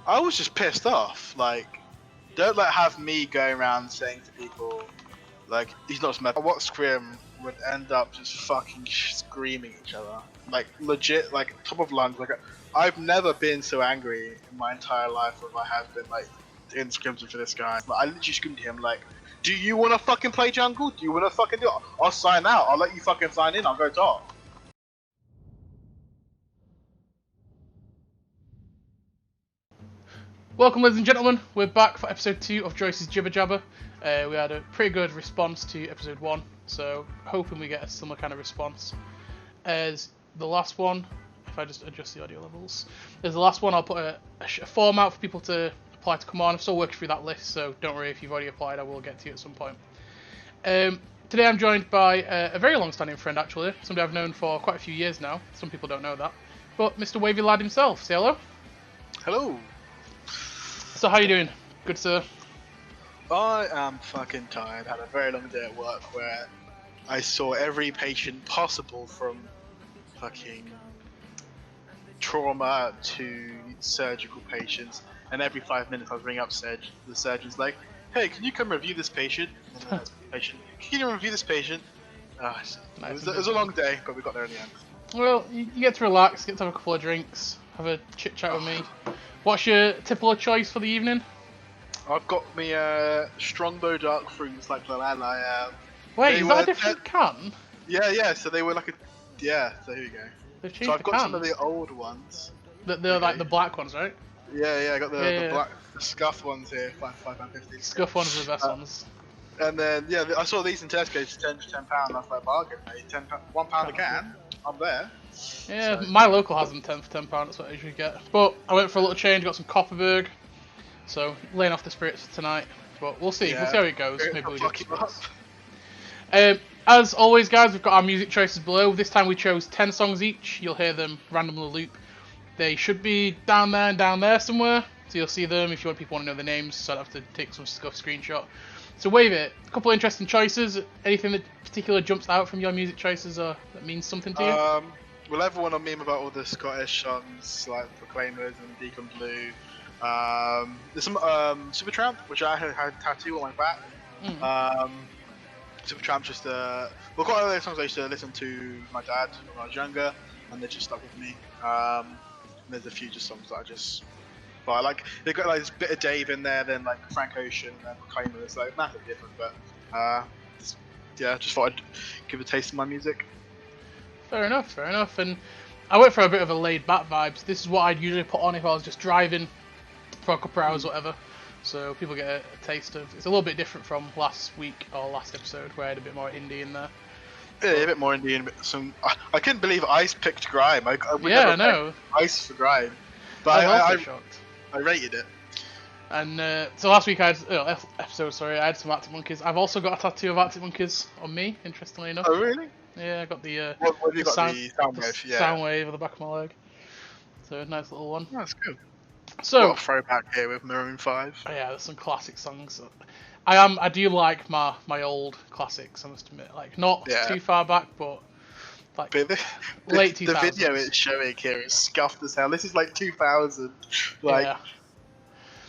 I was just pissed off. Like, don't like have me going around saying to people, like, he's not smart. What scrim would end up just fucking screaming at each other, like legit, like top of lungs. Like, I've never been so angry in my entire life as I have been like in scrims for this guy. Like, I literally screamed at him like, "Do you want to fucking play jungle? Do you want to fucking do it? I'll sign out. I'll let you fucking sign in. I'll go top." Welcome, ladies and gentlemen. We're back for episode 2 of Joyce's Jibber-Jabber. We had a pretty good response to episode 1, so hoping we get a similar kind of response as the last one. If I just adjust the audio levels, as the last one, I'll put a form out for people to apply to come on. I'm still working through that list, so don't worry if you've already applied. I will get to you at some point. Today I'm joined by a very long-standing friend, actually, somebody I've known for quite a few years now. Some people don't know that, but Mr. Wavy Lad himself. Say hello. Hello. So how you doing? Good, sir. I am fucking tired. Had a very long day at work where I saw every patient possible, from fucking trauma to surgical patients, and every 5 minutes I was ringing up the surgeon's like, "Hey, can you come review this patient?" And then patient, "Can you review this patient?" It was a long day, but we got there in the end. Well, you get to relax, get to have a couple of drinks, have a chit chat with me. What's your typical choice for the evening? I've got me Strongbow Dark Fruits, like Valhalla. Wait, is that a different can? Yeah. So they were like so here you go. They've changed So I've the got some of the old ones. They're like the black ones, right? Yeah. I got the black, the scuff ones here, £5.50. Scuff ones are the best ones. And then I saw these in Tesco's, £10. That's like bargain, mate. £1 a can. I'm there. Yeah, so. My local has them 10 for £10. That's what I usually get. But I went for a little change. Got some Copperberg. So laying off the spirits for tonight. But we'll see. Yeah. We'll see how it goes. Maybe we do. As always, guys, we've got our music choices below. This time we chose 10 songs each. You'll hear them randomly loop. They should be down there and down there somewhere. So you'll see them if people want to know the names. So I don't have to take some scuff screenshot. So wave it. A couple of interesting choices. Anything that particular jumps out from your music choices or that means something to you? Well, everyone on meme about all the Scottish songs like Proclaimers and Deacon Blue. There's some Supertramp, which I had a tattoo on my back. Supertramp just quite a lot of those songs I used to listen to my dad when I was younger, and they just stuck with me. And there's a few just songs that I just. But I like, they've got like this bit of Dave in there, then like Frank Ocean and Proclaimers, like massively different. But just thought I'd give a taste of my music. Fair enough. And I went for a bit of a laid back vibes. This is what I'd usually put on if I was just driving for a couple of hours, whatever. So people get a taste of. It's a little bit different from last week or last episode where I had a bit more indie in there. Yeah, a bit more indie and some. I couldn't believe Ice picked Grime. I know. Ice for Grime, but I was shocked. I rated it. And so last week I had some Arctic Monkeys. I've also got a tattoo of Arctic Monkeys on me, interestingly enough. Oh really? Yeah, I got the what have you got? The Soundwave. Yeah. Soundwave on the back of my leg. So a nice little one. Oh, that's good. So got a throwback here with Maroon 5. Oh, yeah, there's some classic songs. I do like my old classics, I must admit. Like not too far back, but like late 2000s. The video it's showing here is scuffed as hell. This is like 2000. Like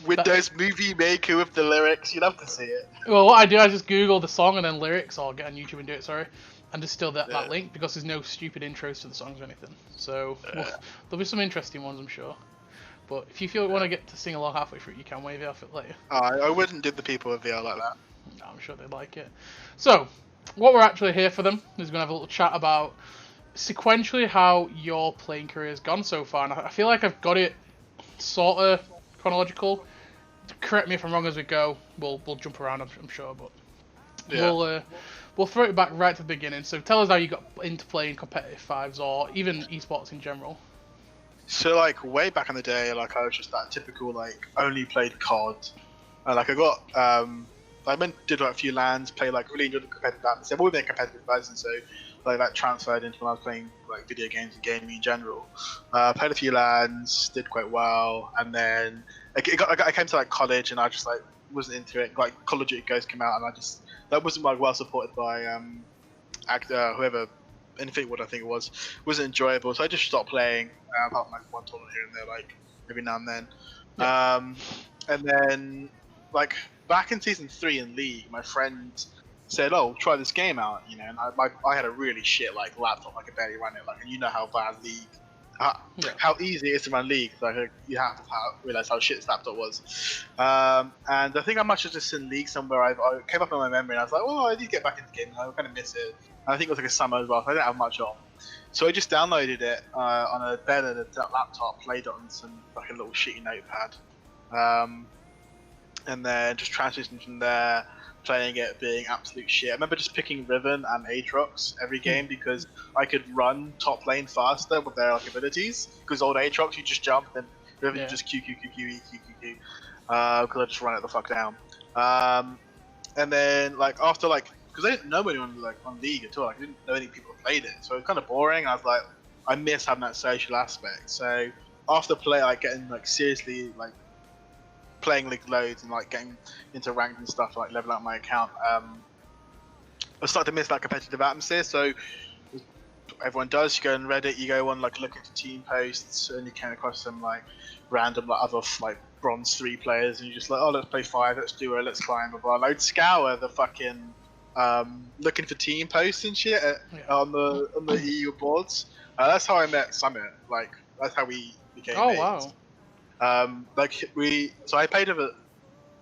Windows Movie Maker with the lyrics. You'd have to see it. Well, what I do, I just Google the song and then lyrics, or get on YouTube and do it. Sorry. And just still that link because there's no stupid intros to the songs or anything. So there'll be some interesting ones, I'm sure. But if you feel want to get to sing along halfway through, you can wave it off it later. I wouldn't do the people with VR like that. No, I'm sure they'd like it. So, what we're actually here for them is going to have a little chat about sequentially how your playing career has gone so far. And I feel like I've got it sort of chronological. Correct me if I'm wrong as we go. We'll jump around, I'm sure, but we'll throw it back right to the beginning. So tell us how you got into playing competitive fives or even esports in general. So like way back in the day, like I was just that typical like only played COD, and like I got I did like a few LANs, played like really enjoyed the competitive atmosphere. I've always been a competitive person, so like that transferred into when I was playing like video games and gaming in general. Played a few LANs, did quite well, and then I came to like college and I just like wasn't into it. Like Call of Duty Ghosts came out and that wasn't like well supported by whoever. Infinity Ward, I think it wasn't enjoyable, so I just stopped playing. Apart from like one tournament here and there, like every now and then. Yeah. And then like back in season 3 in League, my friend said, "Oh, try this game out," you know. And I had a really shit like laptop, I could barely run it. Like, and you know how bad League, how easy it is to run League. Like you have to realize how shit this laptop was. And I think I must have just seen League somewhere. I came up in my memory, and I was like, "Oh, I need to get back into the game. I kind of miss it." And I think it was like a summer as well, so I didn't have much on. So I just downloaded it on a better laptop, played it on some like a little shitty notepad, and then just transitioned from there, playing it, being absolute shit. I remember just picking Riven and Aatrox every game because I could run top lane faster with their like abilities. Because old Aatrox, you just jump, and Riven you just Q Q Q Q E Q Q Q. Because I just run it the fuck down. And then like after like, because I didn't know anyone like on League at all. Like, I didn't know any people who played it, so it was kind of boring. I was like, I miss having that social aspect. So after play, like getting like seriously like playing League loads and like getting into ranked and stuff, like leveling up my account, I started to miss that competitive atmosphere. So everyone does, you go on Reddit, you go on like look into team posts, and you came across some like random like other like bronze 3 players, and you just like, oh, let's play 5, let's do it, let's climb, blah blah. I'd scour the fucking looking for team posts and shit on the EU boards. That's how I met Summit. Like that's how we became mates. Wow. So I played with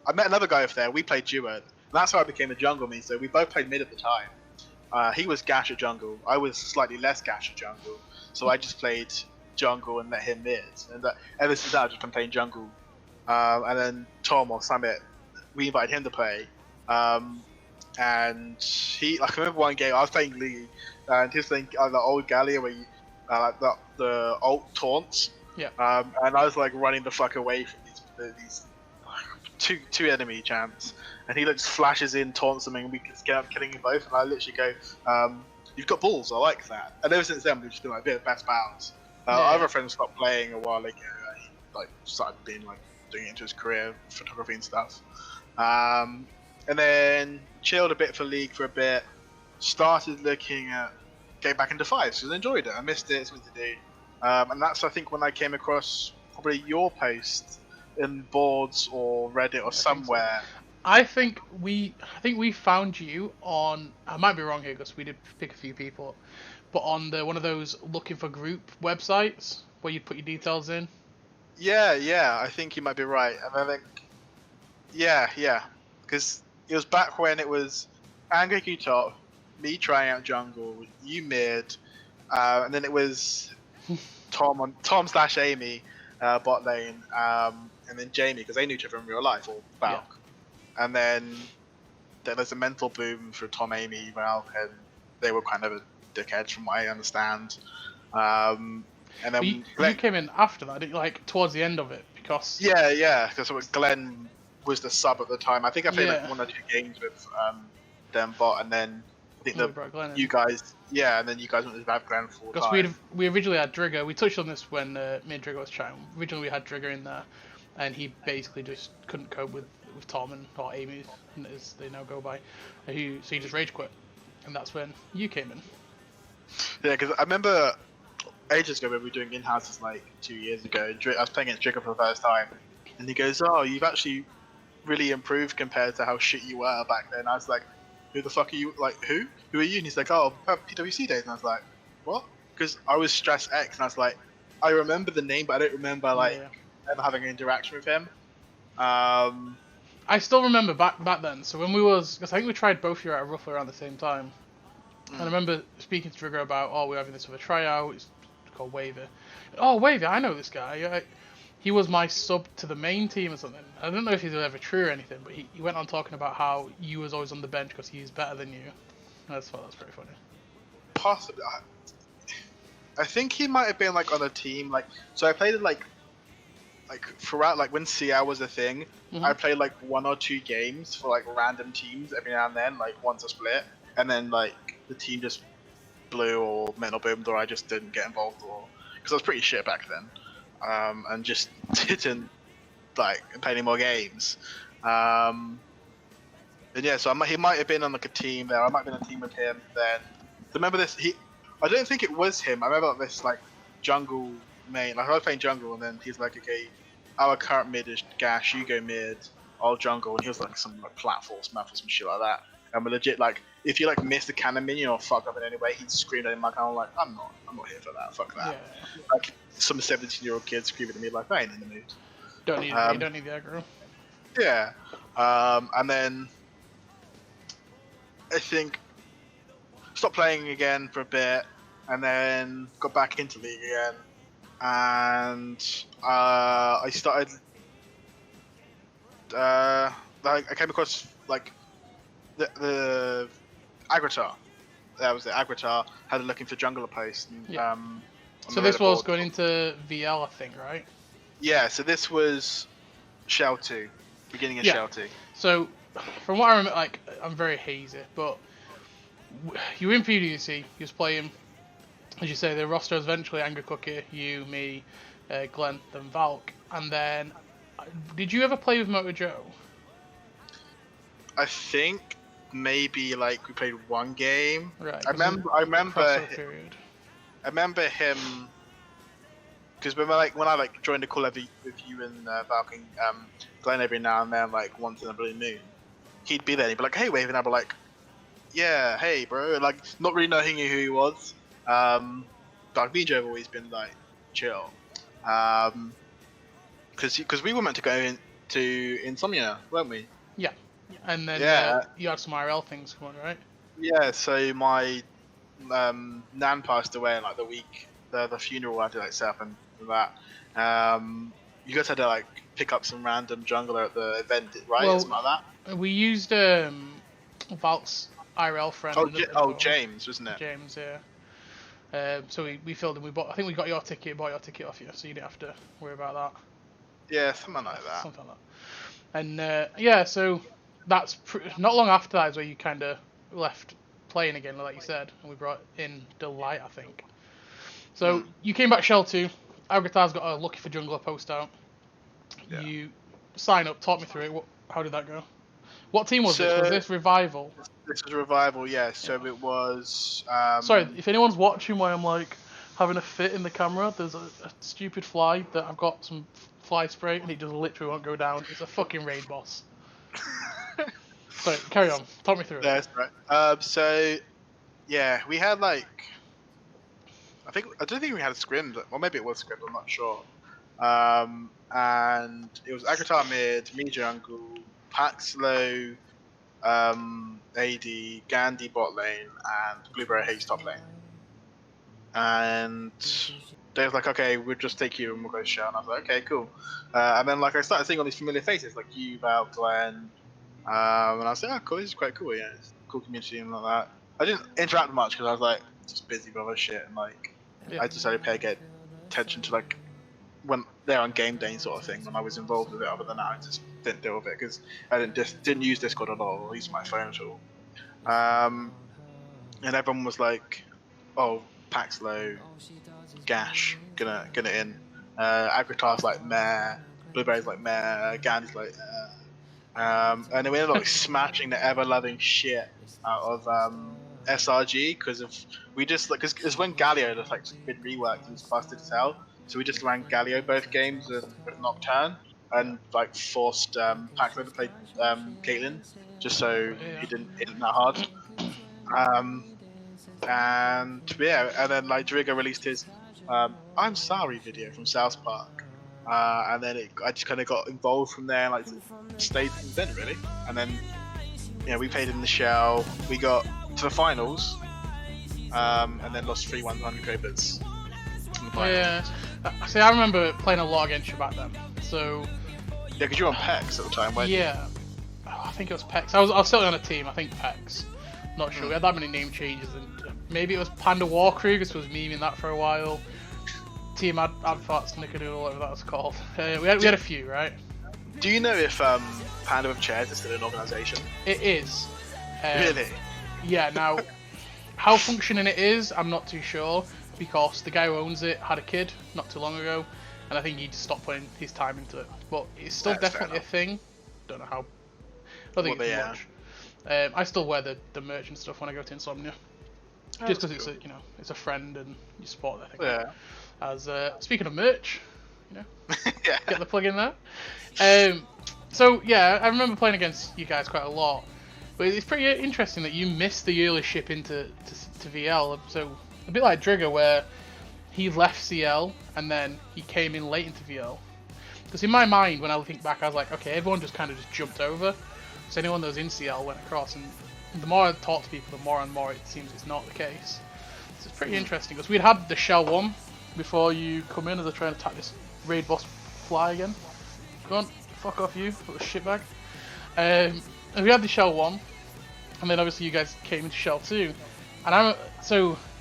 I met another guy over there. We played duo. And that's how I became a jungle mid. So we both played mid at the time. He was gash at jungle. I was slightly less gash at jungle. So I just played jungle and let him mid. And ever since that, I've just been playing jungle. And then Tom or Summit, we invited him to play. And he, like, I remember one game I was playing League, and he was playing the old Gallia where you, like the alt taunts. Yeah. And I was like running the fuck away from these two enemy champs, and he just flashes in, taunts them, and we just get up killing them both. And I literally go, "You've got balls, I like that." And ever since then, we've just been like a bit of best pals. Other friends stopped playing a while ago. He like started being like doing it into his career, photography and stuff. And then chilled a bit for League for a bit. Started looking at getting back into fives because I enjoyed it. I missed it. It's something to do. And that's, I think, when I came across probably your post in boards or Reddit or somewhere. I think we found you on. I might be wrong here because we did pick a few people, but on one of those looking for group websites where you put your details in. Yeah, I think you might be right. And I think, yeah, because it was back when it was Angry top, me trying out jungle, you mid, and then it was Tom/Amy bot lane, and then Jamie because they knew each other in real life, or Valk. Yeah. And then there's a mental boom for Tom, Amy, Valk, and they were kind of a dickheads from what I understand. And then you came in after that, didn't you? Like towards the end of it, because because Glenn was the sub at the time. I think I played like 1 or 2 games with them bot, and then I think you guys and then you guys went to have Glenn full time. Because we originally had Drigger. We touched on this when me and Drigger was chatting. Originally we had Drigger in there, and he basically just couldn't cope with Tom or Amy, as they now go by. So he just rage quit, and that's when you came in. Yeah, because I remember ages ago when we were doing in-houses like 2 years ago. I was playing against Drigger for the first time, and he goes, "Oh, you've actually really improved compared to how shit you were back then." I was like, "Who the fuck are you? Like, who? Who are you?" And he's like, "Oh, PWC days." And I was like, "What?" Because I was Stress X, and I was like, I remember the name, but I don't remember ever having an interaction with him. I still remember back then. So when because I think we tried both of you out roughly around the same time. And I remember speaking to Trigger about, we're having this with a tryout. It's called Wavy. Oh, Wavy, I know this guy. He was my sub to the main team or something. I don't know if he's ever true or anything, but he went on talking about how you was always on the bench because he's better than you. I just thought that was pretty funny. Possibly. I think he might have been like on a team. Like, so I played it like throughout, like when CL was a thing. Mm-hmm. I played like 1 or 2 games for like random teams every now and then, like once a split, and then like the team just blew or mental boomed, or I just didn't get involved, or because I was pretty shit back then, and just didn't like play any more games. And yeah, so he might have been on like a team there. I might have been on a team with him then. Remember this? I don't think it was him. I remember like, this like jungle main. Like I was playing jungle, and then he's like, okay, our current mid is Gash. You go mid. I'll jungle, and he was like some like platform map or some shit like that. And we're legit like, if you like miss the cannon minion or fuck up in any way, he'd scream at him like, I'm not here for that. Fuck that. Yeah. Like some 17-year-old kid screaming at me like, I ain't in the mood. You don't need the aggro. Yeah. And then I think stopped playing again for a bit, and then got back into League again, and I started. I came across like the Agritar. That was it. Agritar had a looking for jungler post. And, yeah. So this was going into VL, I think, right? Yeah. So this was Shell 2, beginning of Shell 2. So from what I remember, like I'm very hazy, but you were in PDC. You was playing, as you say, the roster was eventually Angry Cookie, you, me, Glenn, then Valk, and then did you ever play with Moto Joe? I think maybe like we played one game. Right. I remember him because when I joined the call with you and Valk and Glenn every now and then, like once in a blue moon, he'd be there and he'd be like, "Hey, Wave," and I'd be like, "Yeah, hey, bro," like not really knowing who he was. But me and Joe have always been like chill. Because we were meant to go into Insomnia, weren't we? Yeah. And then you had some IRL things come on, right? Yeah, so my nan passed away in like the week, the funeral I had to like set up and that. You guys had to like pick up some random jungler at the event, right? Well, something like that? We used Valk's IRL friend. James, wasn't it? James, yeah. So we filled in. I think we got your ticket, bought your ticket off you, so you didn't have to worry about that. Yeah, something like that. Something like that. And so that's not long after that is where you kind of left playing again, like you said, and we brought in Delight, I think. So you came back Shell 2. Agritar's got a Lucky for Jungler post out. Yeah. You sign up, talk me through it. How did that go? What team was this? Was this Revival? This was Revival, yeah. So it was... Sorry, if anyone's watching why I'm like having a fit in the camera, there's a stupid fly that I've got some fly spray and it just literally won't go down. It's a fucking raid boss. Sorry, carry on. Talk me through it. That's right. So, yeah, we had like... I don't think we had a scrim, or maybe it was scrim, I'm not sure. And it was Agritar mid, me jungle, Paxlow, AD, Gandhi bot lane, and Blueberry Haze top lane. And they was like, okay, we'll just take you and we'll go Shell. And I was like, okay, cool. And then like I started seeing all these familiar faces, like you, Val, Glenn. And I was like, oh, cool, this is quite cool, yeah. It's a cool community and like that. I didn't interact much because I was like, just busy with other shit. And like, I decided to pay attention to like, when they're on game day sort of thing, when I was involved with it. Other than that, I just didn't deal with it because I didn't use Discord at all, or use my phone at all. And everyone was like, "Oh, Paxlow, Gash, gonna in." Agritar's like meh, Blueberry's like meh, Gandhi's like and then we ended up like smashing the ever-loving shit out of SRG because because when Galio had like been reworked and was busted as hell. So we just ran Galio both games with Nocturne and like forced Paxlow to play Caitlyn just so he didn't hit that hard. And then like Driga released his I'm Sorry video from South Park. And then I just kind of got involved from there, like stayed since then really. And then we played in the Shell, we got to the finals, and then lost 3-1 to Cobras. Yeah. See, I remember playing a lot against you back then. So. Yeah, because you were on PEX at the time, weren't you? Yeah. I think it was PEX. I was still on a team. I think PEX. Not sure. We had that many name changes, and maybe it was Panda War Crew. Because was memeing that for a while. Team Adfarts, Snickerdoodle, whatever that was called. We had a few, right? Do you know if Panda with Chairs is still an organisation? It is. Really? Yeah. Now, how functioning it is, I'm not too sure. Because the guy who owns it had a kid not too long ago, and I think he just stopped putting his time into it. But it's still definitely a thing. Don't know how. I don't think it's much. I still wear the merch and stuff when I go to Insomnia, just because it's a friend and you support it. I think. As speaking of merch, Yeah. get the plug in there. So yeah, I remember playing against you guys quite a lot, but it's pretty interesting that you missed the early ship into to VL. So a bit like Drigger, where he left CL and then he came in late into VL. Because in my mind, when I think back, I was like, okay, everyone just kind of just jumped over. So anyone that was in CL went across, and the more I talk to people, the more and more it seems it's not the case. So it's pretty interesting, because we'd had the Shell 1 before you come in as I try and attack this raid boss fly again. Go on, fuck off you, little shitbag. And we had the Shell 1, and then obviously you guys came into Shell 2. And I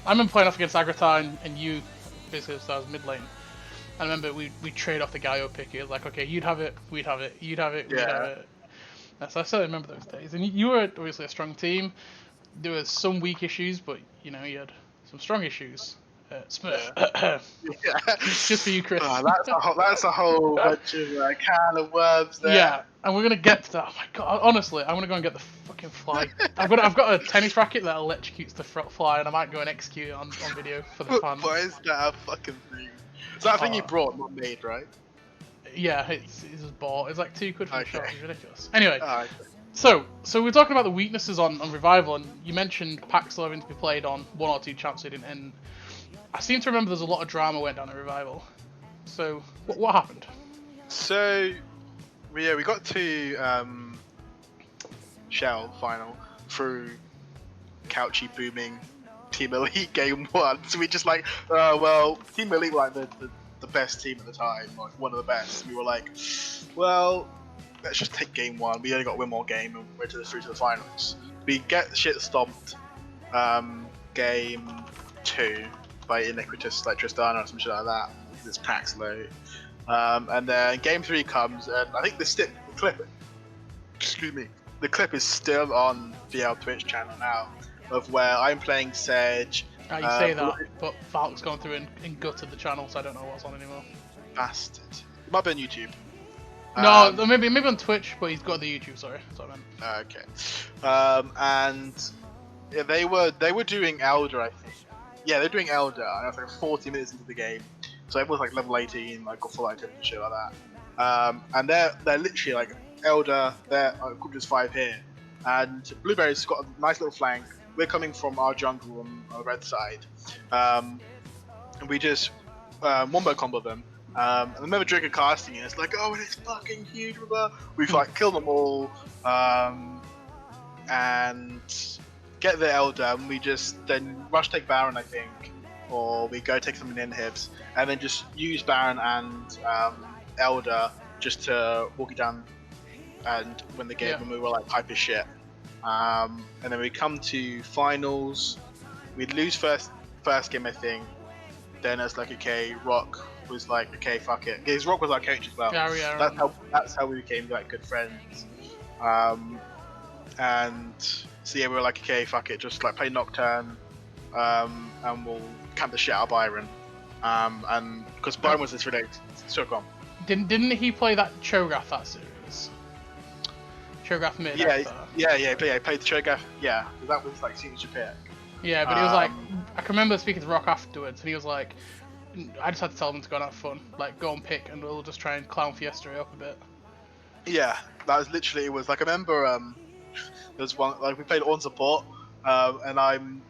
remember playing off against Agratar and you, basically, so I was mid lane. I remember we'd trade off the Gaio pick. It was like, okay, you'd have it, we'd have it, you'd have it, we'd have it. So I still remember those days. And you were obviously a strong team. There was some weak issues, but you had some strong issues. Smurf. Yeah. Just for you, Chris. That's a whole bunch of can of worms there. Yeah, and we're gonna get to that. Oh my god! Honestly, I'm gonna go and get the fucking fly. I've got a tennis racket that electrocutes the fly, and I might go and execute it on video for the fans. Why is that a fucking thing? Is that a thing you brought, not made, right? Yeah, it's just bought. It's like £2 for the shot. It's ridiculous. Anyway, okay. so we're talking about the weaknesses on Revival, and you mentioned packs having to be played on 1 or 2 champs leading, and I seem to remember there's a lot of drama went down at Revival. So what happened? So we got to Shell final through Couchy booming Team Elite game 1. So we just like, Team Elite were like the best team at the time, like one of the best. We were like, well, let's just take game 1. We only got to win more game and we're through to the finals. We get shit stomped game 2 by Iniquitous, like Tristana or some shit like that. It's packs low. And then game 3 comes, and I think the clip is still on VL Twitch channel now, of where I'm playing Sedge. You say that, but Falk's gone through and gutted the channel, so I don't know what's on anymore. Bastard. It might be on YouTube. No, maybe on Twitch, but he's got the YouTube. Sorry, that's what I meant. Okay. And yeah, they were doing Elder, I think. Yeah, they're doing Elder, and I was like 40 minutes into the game, so everyone's like level 18, like got full item and shit like that. And they're literally like Elder. They're group just 5 here, and Blueberry's got a nice little flank. We're coming from our jungle on the red side, and we just wombo combo them. And I remember Draco casting it. It's like, oh, and it's fucking huge. We've like killed them all, and get the Elder, and we just then rush take Baron, I think, or we go take some inhibs, and then just use Baron and Elder just to walk it down and win the game. And we were like hype as shit. And then we come to finals. We'd lose first game, I think. Then it's like, okay, Rock was like, okay, fuck it. Because Rock was our coach as well. That's how we became like good friends. And so yeah, we were like, okay, fuck it, just like play Nocturne, and we'll camp the shit out of Byron. And because Byron was this related, so gone. Didn't he play that Cho'Gath that series? Cho'Gath mid. Yeah, he played the Cho'Gath. Yeah, that was like signature pick. Yeah, but he was like, I can remember speaking to Rock afterwards, and he was like, I just had to tell them to go and have fun, like go and pick, and we'll just try and clown Fiesta up a bit. Yeah, that was literally, it was like, I remember there's one, like we played on support, and I'm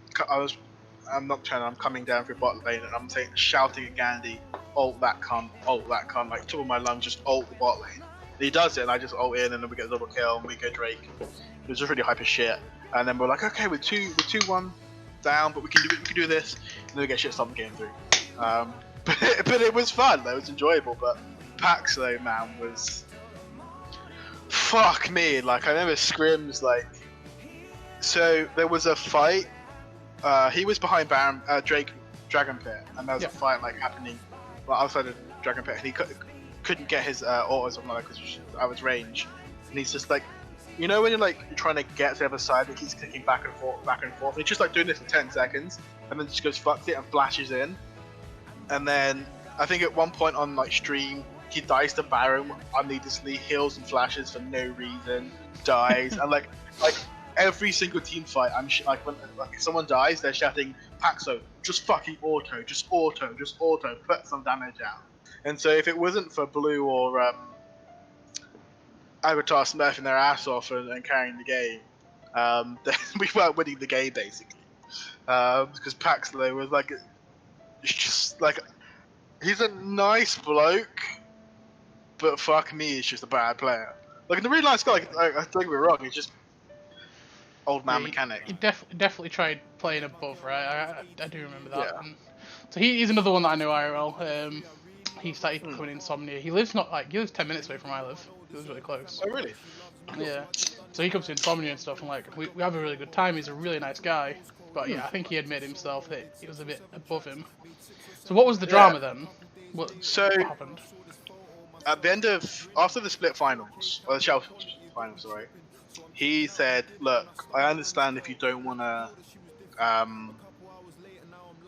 Nocturne, I'm coming down through bot lane, and I'm shouting at Gandhi, ult that cunt, like top of my lungs, just ult the bot lane. And he does it, and I just ult in, and then we get a double kill, and we go Drake. It was just really hype as shit. And then we're like, okay, we're 2-1 down, but we can do this, and then we get shit stopped game 3. But it was fun, it was enjoyable. But Pax though, man, was fuck me. Like I remember scrims, like, so there was a fight. He was behind Baron, Drake Dragon Pit, and there was a fight like happening outside of Dragon Pit, and he couldn't get his autos on because I was range, and he's just like, you know when you're like trying to get to the other side, but he's clicking back and forth. And he's just like doing this for 10 seconds, and then just goes fucks it and flashes in. And then I think at one point on like stream, he dies to Baron unneedlessly, heals and flashes for no reason, dies, and like every single team fight, I'm like when like if someone dies, they're shouting Paxo, just fucking auto, just auto, put some damage out. And so if it wasn't for Blue or Avatar smurfing their ass off and carrying the game, then we weren't winning the game basically. Because Paxlo was like, it's just like, he's a nice bloke, but fuck me, he's just a bad player. Like in the real life guy, don't get me wrong, he's just old man mechanic. He definitely tried playing above, right? I do remember that. Yeah. So he's another one that I know IRL. He started coming Insomnia. He lives 10 minutes away from where I live. He lives really close. Oh really? Yeah. So he comes to Insomnia and stuff, and like we have a really good time. He's a really nice guy. But yeah, I think he admitted himself that he was a bit above him. So what was the drama then? What happened? At the end of after the split finals, or the shelf finals, sorry, he said, "Look, I understand if you don't want to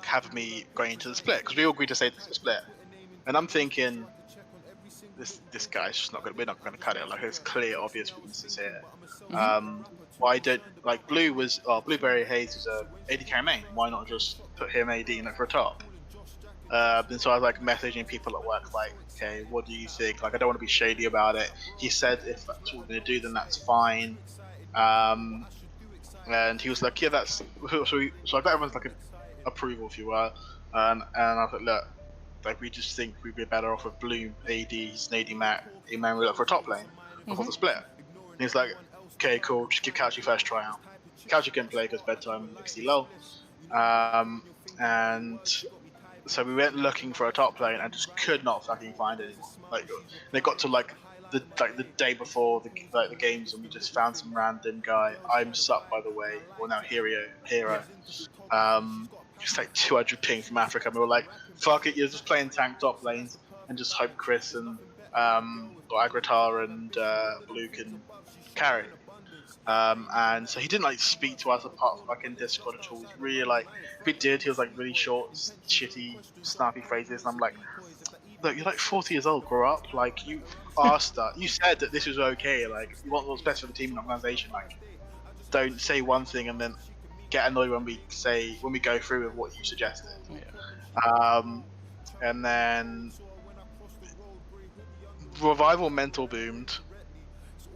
have me going into the split, because we all agreed to say the split." And I'm thinking, this guy's just not going. We're not going to cut it. Like there's clear, obvious weaknesses here. Why don't Blueberry Haze is a AD carry main? Why not just put him AD in for a top? And so I was like messaging people at work, like, okay, what do you think? Like, I don't want to be shady about it. He said if that's what we're going to do, then that's fine. And he was like, yeah, that's so I got everyone's like approval, if you will. And I was like, look, like we just think we'd be better off with Blue AD, he's an AD man we look for a top lane before the split. And he's like, okay, cool, just give Couchy first tryout. Couchy couldn't play because bedtime XD low. And so we went looking for a top lane and just could not fucking find anyone. Like they got to like the day before the games, and we just found some random guy. I'm Sup, by the way, or now Hero. Just like 200 ping from Africa. And we were like, fuck it, you're just playing tank top lanes and just hope Chris and or Agratar and Blue can carry. And so he didn't like speak to us apart from like in Discord at all. He was really like, if he did, he was like really short, shitty, snappy phrases. And I'm like, look, you're like 40 years old, grow up. Like you asked us, you said that this was okay. Like you want what's best for the team and organization. Like don't say one thing and then get annoyed when we go through with what you suggested. Yeah. And then Revival mental boomed,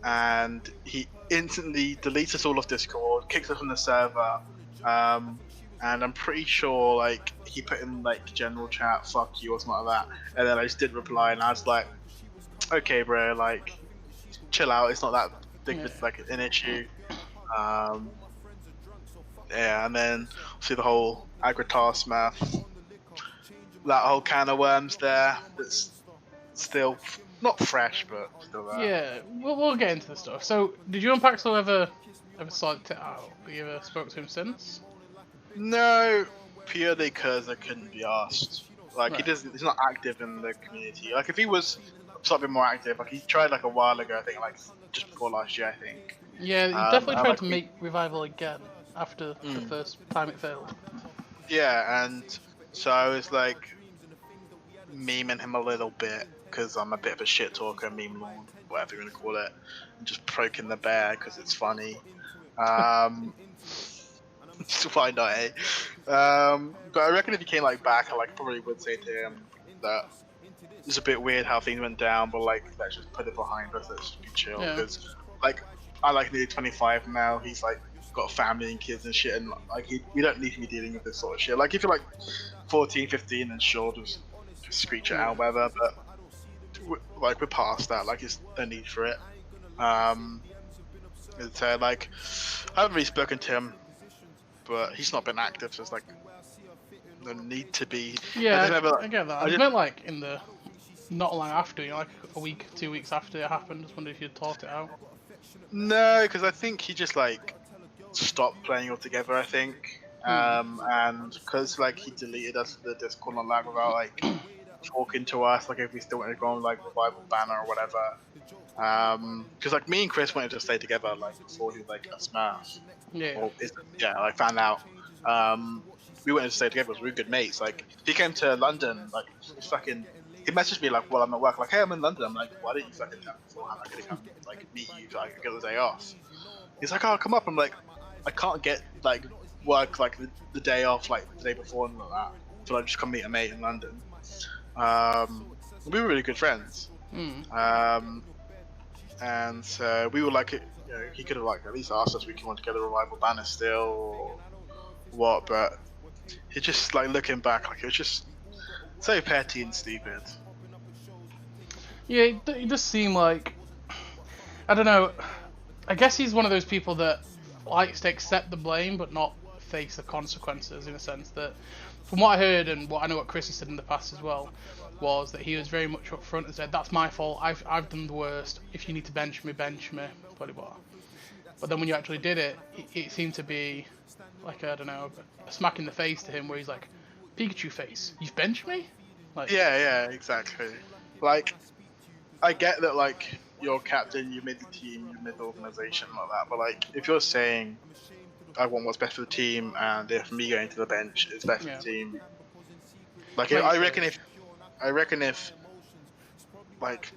and he instantly deletes us all off Discord, kicks us from the server, and I'm pretty sure like he put in like general chat, fuck you or something like that, and then I just didn't reply, and I was like, okay bro, like chill out, it's not that big like an issue. Yeah, and then see the whole Agratar Smurf, that whole can of worms there that's still not fresh, but still there. Yeah, we'll get into the stuff. So, did you and Paxo ever sort it out? Have you ever spoke to him since? No, purely because I couldn't be asked. Like he's not active in the community. Like if he was something more active, like he tried like a while ago, I think like just before last year, I think. Yeah, he definitely tried to make Revival again after the first time it failed. Yeah, and so I was like memeing him a little bit because I'm a bit of a shit talker, meme lord, whatever you want to call it, and just poking the bear because it's funny. Why not, eh? But I reckon if he came like back, I like probably would say to him that it's a bit weird how things went down, but like let's just put it behind us, let's just be chill. Because like I like nearly 25 now, he's like got a family and kids and shit, and like we don't need to be dealing with this sort of shit. Like if you're like 14, 15, then sure, just screech it out, whatever. But we're past that. Like it's no need for it. So like I haven't really spoken to him, but he's not been active, so it's like no need to be. Yeah, I get that. I meant like in the not long after, like a week, 2 weeks after it happened. Just wondered if you'd talked it out. No, because I think he just like stopped playing altogether. I think, and because like he deleted us the Discord on that without like talking to us, like if we still wanted to go on like Revival banner or whatever. Because like me and Chris wanted to stay together like before he was like a Smash. Yeah. I found out. We wanted to stay together because we were good mates. Like he came to London, like he messaged me like, well, I'm at work. Like, hey, I'm in London. I'm like, why didn't you fucking tell me beforehand? I could have come like meet you, so I could get the day off. He's like, oh, come up. I'm like, I can't get like work like the day off, like the day before and like that, to like just come meet a mate in London. We were really good friends. And so we were like, he could have like at least asked us if we wanted to get a revival banner still or what, but he just like looking back, like it was just so petty and stupid. Yeah, it does seem like, I don't know. I guess he's one of those people that likes to accept the blame but not face the consequences, in a sense that, from what I heard and what I know what Chris has said in the past as well, was that he was very much up front and said, that's my fault, I've done the worst, if you need to bench me, blah, blah, blah. But then when you actually did it, it seemed to be like, I don't know, a smack in the face to him where he's like, Pikachu face, you've benched me? Like, yeah, exactly. Like, I get that, like, you're captain, you made the team, you made the organization, like that, but like, if you're saying, I want what's best for the team, and if me going to the bench is best for the team, like, I reckon if, like,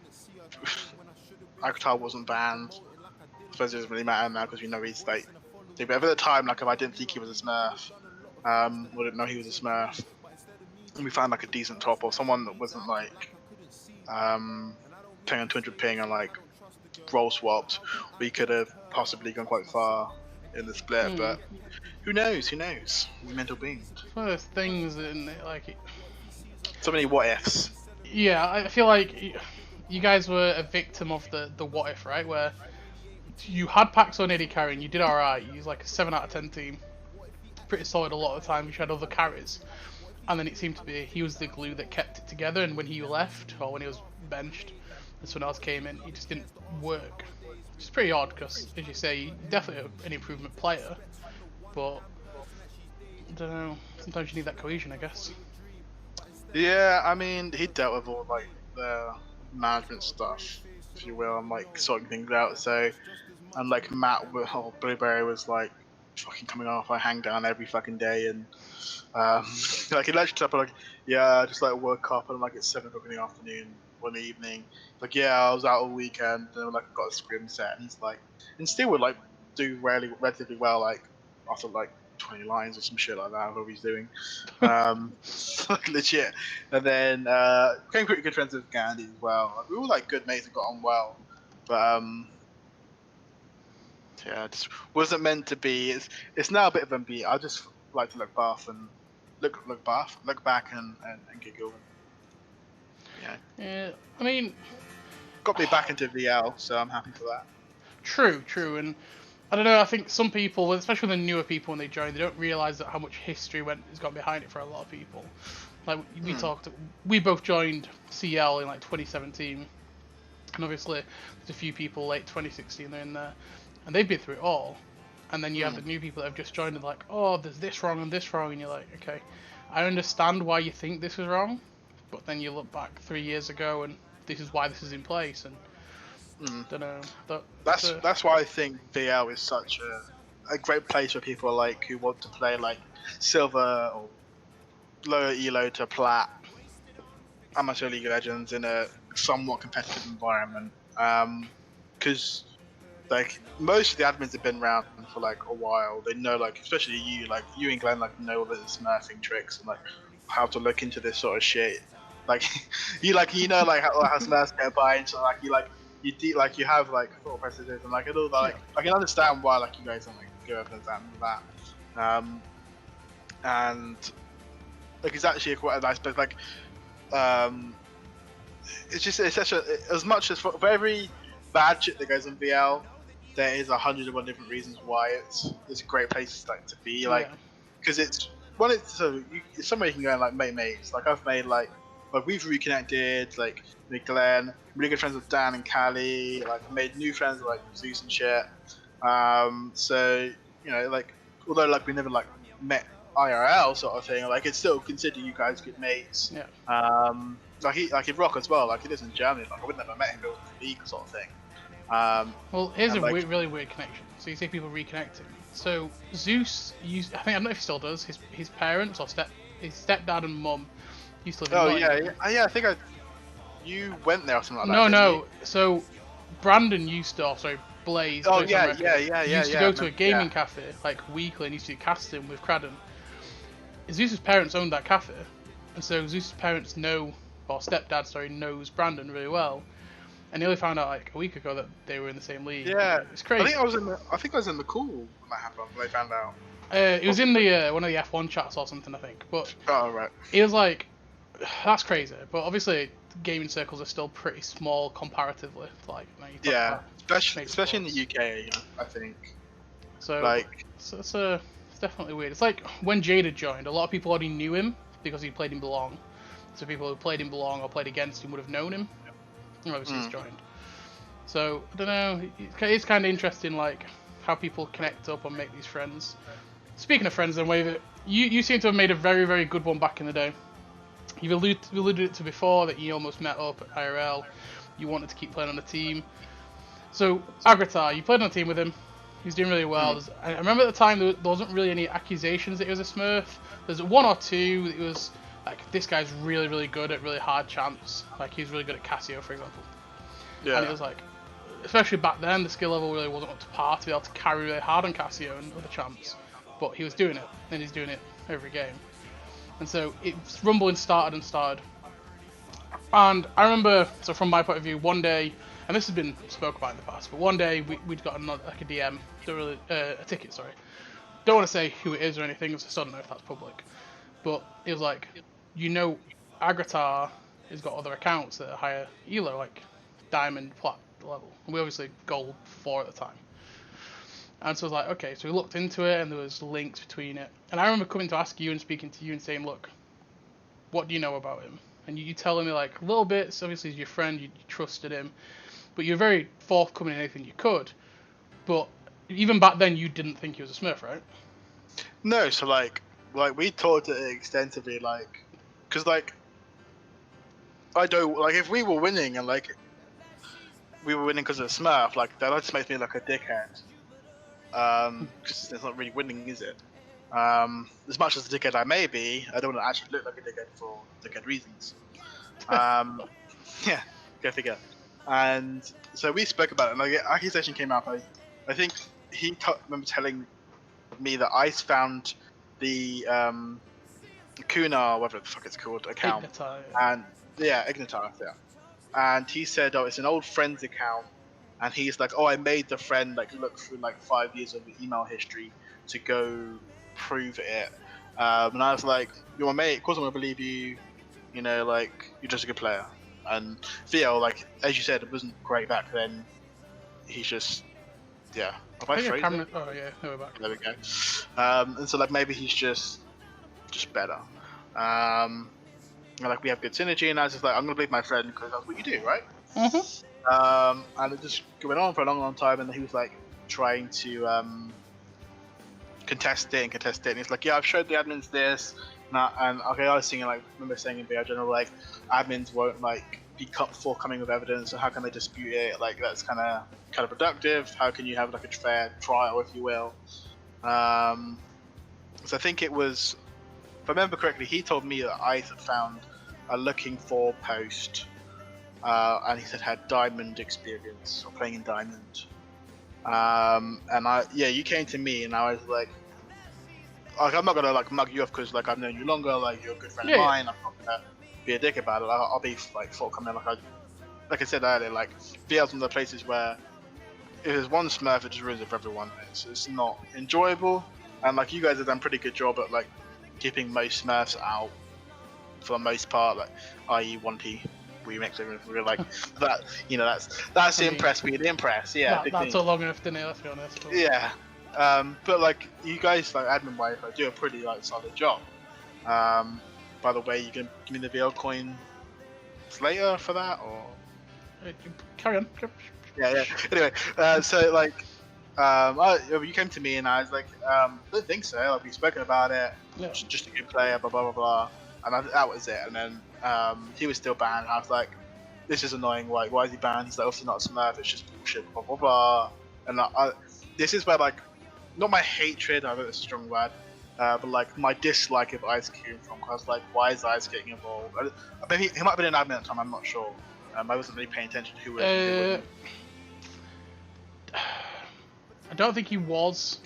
Akatar wasn't banned, I suppose it doesn't really matter now because we know he's like, but at the time, like, if I didn't think he was a Smurf, or didn't know he was a Smurf, and we found like a decent top or someone that wasn't like, playing on 200 ping and like roll swapped, we could have possibly gone quite far in the split, but who knows? He's mental beings. It's one of those things, and like, so many what ifs. Yeah, I feel like you guys were a victim of the what if, right? Where you had Pax on Eddie carrying, you did alright, you was like a 7 out of 10 team, pretty solid a lot of the time, you had other carries, and then it seemed to be he was the glue that kept it together, and when he left, or when he was benched, and someone else came in, he just didn't work. Which is pretty odd, because, as you say, he's definitely an improvement player, but, I don't know, sometimes you need that cohesion, I guess. Yeah, I mean, he dealt with all, like, the management stuff, if you will, and, like, sorting things out, so, and, like, Matt, or Blueberry was, like, fucking coming off a hang down every fucking day, and, like, he literally up, like, yeah, I just, like, woke up, and, like, it's 7 o'clock in the afternoon, one evening, like, yeah, I was out all weekend, and, like, I got a scrim set, and he's, like, and still would, like, do relatively well, like, after, like, 20 lines or some shit like that, whatever he's doing. Like, legit. And then became pretty good friends with Gandhi as well. Like, we were like good mates and got on well. But yeah, it just wasn't meant to be. It's now a bit of a beat. I just like to look back and giggle. Yeah, I mean, got me back into VL, so I'm happy for that. True, and I don't know, I think some people, especially the newer people when they join, they don't realise that how much history has gone behind it for a lot of people. Like, we both joined CL in like 2017, and obviously there's a few people late 2016 they're in there, and they've been through it all. And then you have the new people that have just joined and like, oh, there's this wrong and this wrong, and you're like, okay, I understand why you think this is wrong, but then you look back 3 years ago and this is why this is in place, and don't know. That's why I think VL is such a great place for people like who want to play like silver or lower elo to plat amateur League of Legends in a somewhat competitive environment. Because like most of the admins have been around for like a while. They know, like, especially you and Glenn, like, know all the smurfing tricks and like how to look into this sort of shit. Like you know how smurfs get by, and so like you have like thought processes and like all that. Like, I can understand why like you guys don't like go over that. And like it's actually quite a nice place. Like it's such a, as much as for every bad shit that goes in VL, there is 101 different reasons why it's a great place to be. Like, because it's somewhere you can go and like make mates. Like I've made like we've reconnected. Like me, Glenn, really good friends with Dan and Callie. Like I made new friends with like Zeus and shit. So you know, like although like we never like met IRL sort of thing, like it's still consider you guys good mates. Yeah. Like he'd rock as well. Like he lives in Germany. Like I would never met him, but it was a league sort of thing. Well, here's a really weird connection. So you say people reconnecting. So Zeus, I think I don't know if he still does. His parents or his stepdad and mum used to live in Nottingham. I think you went there or something like that. No. So Brandon used to. Oh, sorry, Blaze. Oh Blaze yeah, on yeah, record. yeah, He yeah, used to yeah. go to a gaming cafe like weekly and used to do casting with Cradden. Zeus's parents owned that cafe, and so Zeus's parents know, or stepdad, sorry, knows Brandon really well. And he only found out like a week ago that they were in the same league. Yeah, It's crazy. I think I was in the call when that happened. When they found out. It was in the one of the F1 chats or something, I think. But oh right. he was like, that's crazy. But obviously, gaming circles are still pretty small comparatively. Like, you know, especially in the UK, I think. So like, it's definitely weird. It's like when Jada joined, a lot of people already knew him because he played in Belong. So people who played in Belong or played against him would have known him. And obviously he's joined. So I don't know. It's kind of interesting, like how people connect up and make these friends. Speaking of friends, then Wave, you seem to have made a very, very good one back in the day. You've alluded to before that you almost met up at IRL. You wanted to keep playing on the team. So Agratar, you played on the team with him. He's doing really well. I remember at the time there wasn't really any accusations that he was a Smurf. There's one or two that was like, this guy's really, really good at really hard champs. Like he's really good at Cassio, for example. Yeah. And it was like, especially back then, the skill level really wasn't up to par to be able to carry really hard on Cassio and other champs. But he was doing it, and he's doing it every game. And so rumbling started. And I remember, so from my point of view, one day, and this has been spoke about in the past, but one day we'd got like a DM, a ticket, sorry. Don't want to say who it is or anything, because I still don't know if that's public. But it was like, Agratar has got other accounts that are higher elo, like diamond, plat level. And we obviously gold 4 at the time. And so I was like, okay, so we looked into it and there was links between it. And I remember coming to ask you and speaking to you and saying, look, what do you know about him? And you telling me like little bits, obviously he's your friend, you trusted him, but you're very forthcoming in anything you could. But even back then you didn't think he was a Smurf, right? No, so like we talked it extensively, like, cause like, I don't, like if we were winning and like, we were winning because of Smurf, like that just makes me like a dickhead. Because it's not really winning, is it? As much as a dickhead I may be, I don't want to actually look like a dickhead for dickhead reasons. Yeah, go figure. And so we spoke about it, and like, the accusation came up. I think he remember telling me that Ice found the Kuna, whatever the fuck it's called, account, Ignitar, and Ignitar, yeah. And he said, oh, it's an old friend's account. And he's like, oh, I made the friend like look through like 5 years of email history to go prove it. And I was like, you're my mate, of course I'm gonna believe you. You know, like you're just a good player. And Theo, like as you said, it wasn't great back then. He's just, yeah. Have I phrased it? Oh yeah, no, we're back. There we go. And so like maybe he's just better. And like we have good synergy, and I was just like, I'm gonna believe my friend because that's what you do, right? Mm-hmm. And it just went on for a long time, and he was like trying to contest it, and he's like, yeah, I've showed the admins this, and okay, I was saying, like, remember saying in BR General, like, admins won't like be forthcoming with evidence, so how can they dispute it? Like, that's kind of productive. How can you have like a fair trial, if you will? So I think it was, if I remember correctly, he told me that I had found a looking for post. And he said had Diamond experience or playing in Diamond. And you came to me and I was like, I'm not gonna like mug you off because like I've known you longer, like you're a good friend of mine. I'm not gonna be a dick about it. I'll be like forthcoming, like I said earlier, like VL's one of the places where if there's one Smurf, it just ruins it for everyone. It's not enjoyable, and like you guys have done a pretty good job at like keeping most Smurfs out for the most part, like i.e. 1T. We mix it with like that, you know, that's the impress me, the impress, yeah. That's all long enough, didn't it? Let's be honest. But... Yeah, but like you guys, like admin wise, like, do a pretty like solid job. By the way, you can give me the VL coin later for that, or carry on. Yeah. Anyway, so like, you came to me and I was like, I don't think so. Like we've spoken about it. Yeah. Just a good player, blah blah blah blah. And that was it. And then he was still banned. I was like, this is annoying. Like, why is he banned? He's like, obviously not a Smurf. It's just bullshit. Blah blah blah. And this is where like, not my hatred. I know it's a strong word. But like my dislike of Ice came from. I was like, why is Ice getting involved? I mean, he might have been an admin at the time. I'm not sure. I wasn't really paying attention to who was. don't think he was,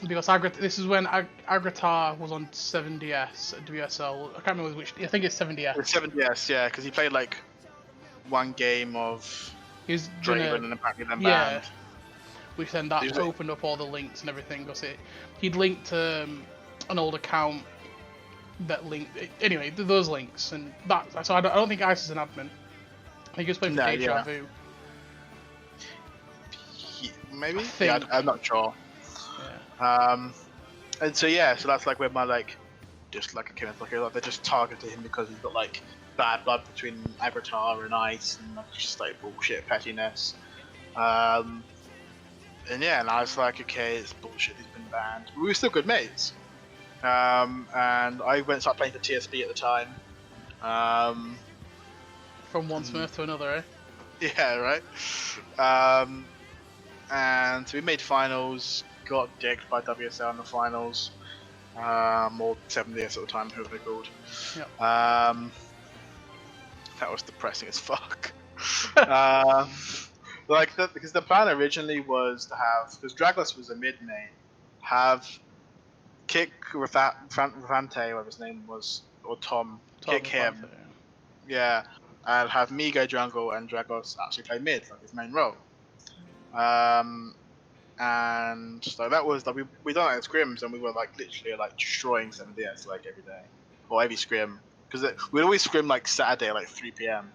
because this is when Agratar was on 7DS at WSL. I can't remember which. I think it's 7DS. It's 7DS, yeah, because he played like one game of Draven and apparently then banned. Which then that opened up all the links and everything. Because he'd linked an old account that linked. Anyway, those links and that. So I don't think Ice is an admin. I think he was playing for Deja Vu. Maybe? Yeah, I'm not sure. Yeah. And so so that's like where my like, just like a Kenneth, like they just targeted him because he's got like bad blood between Agratar and Ice and just like bullshit pettiness. And I was like, okay, it's bullshit. He's been banned. We were still good mates. And I went and started playing for TSB at the time. From one Smurf to another, eh? Yeah, right. And so we made finals, got dicked by WSL in the finals, or 7DS at the time, whoever they called. Yep. That was depressing as fuck. Because the plan originally was to have, because Dragless was a mid main, have kick Revante, whatever his name was, or Tom kick him. Yeah, and have me go jungle and Dragos actually play mid, like his main role. And so that was like we done it at scrims, and we were like literally like destroying 7DS like every day or every scrim, because we'd always scrim like Saturday at like 3 p.m.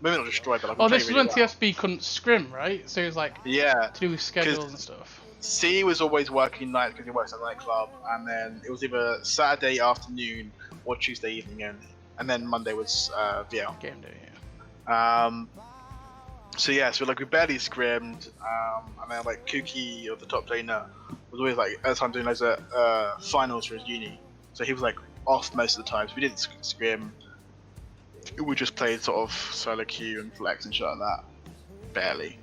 Maybe not destroy, but like, this is when TSB couldn't scrim, right? So it was like to do with schedules and stuff. C was always working nights because he works at a nightclub, and then it was either Saturday afternoon or Tuesday evening only, and then Monday was VL game day. Yeah. So like we barely scrimmed, and then like Kuki, or the top laner, was always like at the time doing those finals for his uni, so he was like off most of the time. So we didn't scrim. We just played sort of solo queue and flex and shit like that, barely.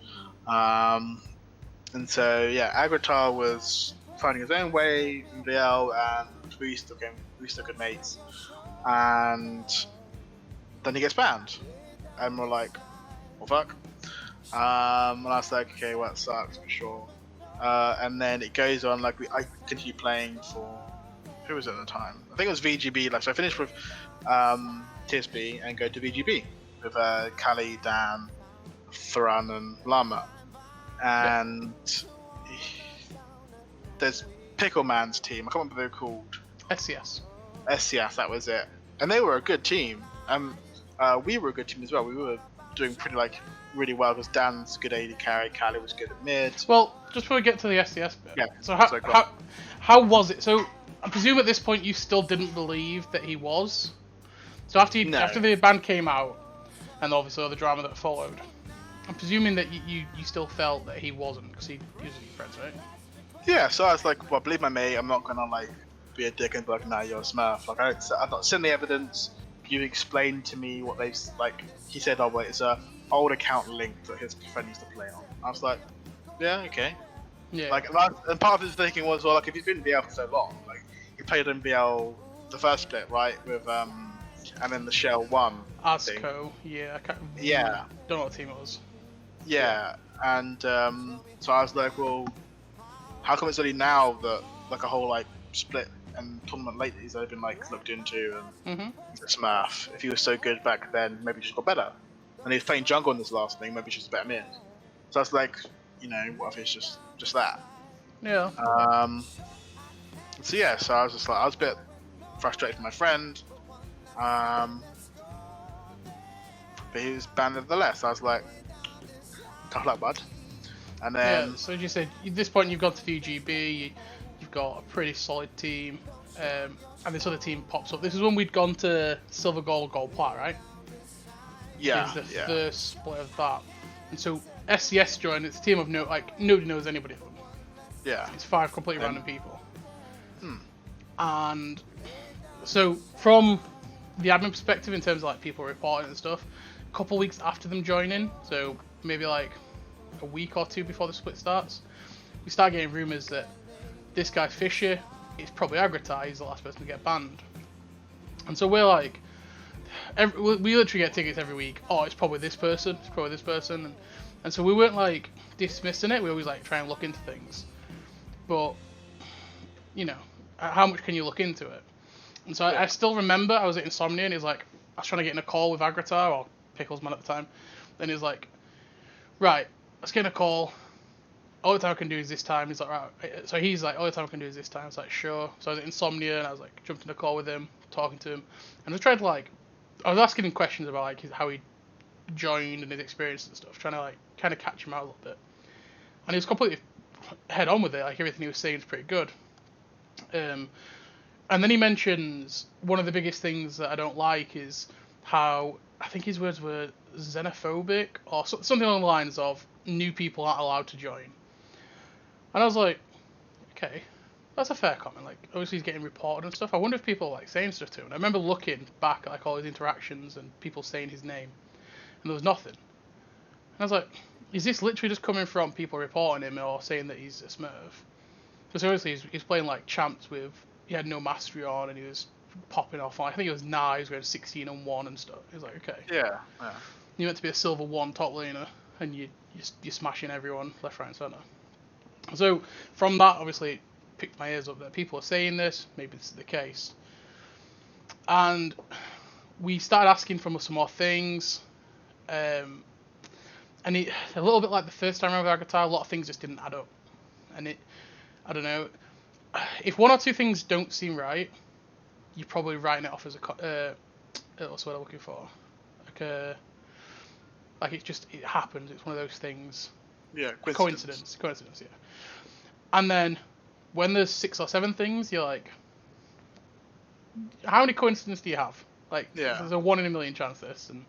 And so Agratar was finding his own way in VL, and we still good mates. And then he gets banned, and we're like, well, fuck. And I was like, okay, well, that sucks for sure. And then it goes on, like I continue playing for, who was it at the time? I think it was VGB. Like, so I finished with TSB and go to VGB with Kali, Dan, Thuran, and Lama. And there's Pickleman's team. I can't remember what they were called. SCS. SCS, that was it. And they were a good team. We were a good team as well. We were doing really well because Dan's good AD carry, Kali was good at mid. Well, just before we get to the SCS bit. Yeah. So how was it? So I presume at this point you still didn't believe that he was. So after the ban came out, and obviously all the drama that followed, I'm presuming that you still felt that he wasn't, because he was your friends, right? Yeah. So I was like, well, believe my mate. I'm not gonna like be a dick and be like, nah, you're a Smurf. Like I've not seen the evidence. You explained to me what they've like. He said, oh wait, it's a old account link that his friend used to play on. I was like, yeah, okay. Yeah. Like, and part of his thinking was, well, like if he's been in VL for so long, like he played in VL the first split, right, with and then the Shell 1 Asco, yeah, I can't. Yeah. Don't know what team it was. Yeah, and so I was like, well, how come it's only now that like a whole like split and tournament late that he's only been like looked into and he's a Smurf? If he was so good back then, maybe he just got better. And he's playing jungle in this last thing, maybe he's just a better mid. So I was like, what if it's just that? Yeah. So I was just like, I was a bit frustrated with my friend. But he was banned nevertheless. I was like, tough luck, bud. And then so as you said, at this point you've got to VGB, you've got a pretty solid team, and this other team pops up. This is when we'd gone to silver, gold, plat, right? Yeah. It was the first split of that. And so SCS joined. It's a team of nobody knows anybody of them. Yeah. It's 5 completely random people. And so from the admin perspective, in terms of like people reporting and stuff, a couple weeks after them joining, so maybe like a week or two before the split starts, we start getting rumours that this guy Fisher is probably Agratar, he's the last person to get banned. And so we're like, we literally get tickets every week. Oh, it's probably this person. It's probably this person, and so we weren't like dismissing it. We always like try and look into things, but you know, how much can you look into it? And so I still remember I was at Insomnia and he's like, I was trying to get in a call with Agratar or Picklesman at the time. Then he's like, right, let's get in a call. All the time I can do is this time. He's like, right. So he's like, all the time I can do is this time. I was like, sure. So I was at Insomnia and I was like, jumped in a call with him, talking to him, and I was trying to like, I was asking him questions about like how he joined and his experience and stuff, trying to like kind of catch him out a little bit. And he was completely head on with it. Like everything he was saying is pretty good. And then he mentions one of the biggest things that I don't like is how, I think his words were xenophobic or something along the lines of new people aren't allowed to join. And I was like, okay, that's a fair comment. Like, obviously he's getting reported and stuff. I wonder if people are like saying stuff to him. And I remember looking back at like all his interactions and people saying his name, and there was nothing. And I was like, is this literally just coming from people reporting him or saying that he's a Smurf? Because obviously he's playing like champs with, he had no mastery on and he was popping off. I think it was Nah, he was going 16-1 and stuff. He was like, okay. Yeah. You're meant to be a silver 1 top laner and you're smashing everyone left, right and centre. So from that, obviously, it picked my ears up that people are saying this, maybe this is the case. And we started asking for some more things. And a little bit like the first time around with Agatha, a lot of things just didn't add up. And I don't know, if one or two things don't seem right, you're probably writing it off as what's what I'm looking for? Like it happens. It's one of those things. Yeah, coincidence, yeah. And then when there's 6 or 7 things, you're like, how many coincidences do you have? Like, there's a 1 in a million chance this, and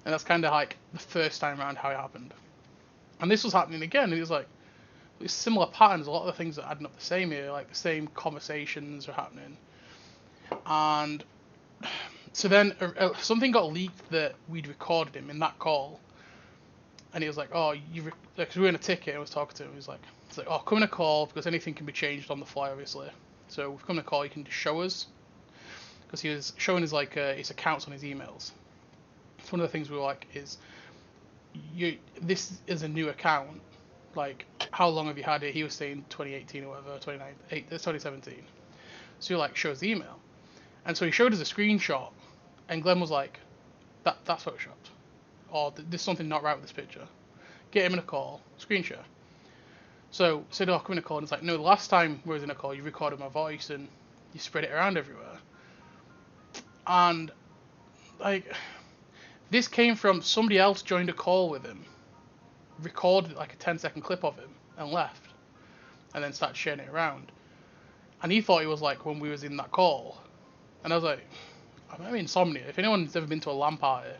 that's kind of like the first time around how it happened. And this was happening again, and it was like, it's similar patterns. A lot of the things are adding up the same here, like the same conversations are happening. And so then something got leaked that we'd recorded him in that call. And he was like, oh, because we were in a ticket and I was talking to him. He was like, oh, come in a call because anything can be changed on the fly, obviously. So we've come in a call, you can just show us. Because he was showing his accounts on his emails. So one of the things we were like is, this is a new account. Like, how long have you had it? He was saying 2018 or whatever, 2017. So you're like, show us the email. And so he showed us a screenshot, and Glenn was like, that's photoshopped. Or there's something not right with this picture. Get him in a call, screen share. So said, oh, come in a call, and it's like, no, the last time we was in a call, you recorded my voice and you spread it around everywhere. And like, this came from somebody else joined a call with him, recorded like a 10-second clip of him and left, and then started sharing it around. And he thought it was like when we was in that call. And I was like, I'm Insomnia. If anyone's ever been to a LAN party,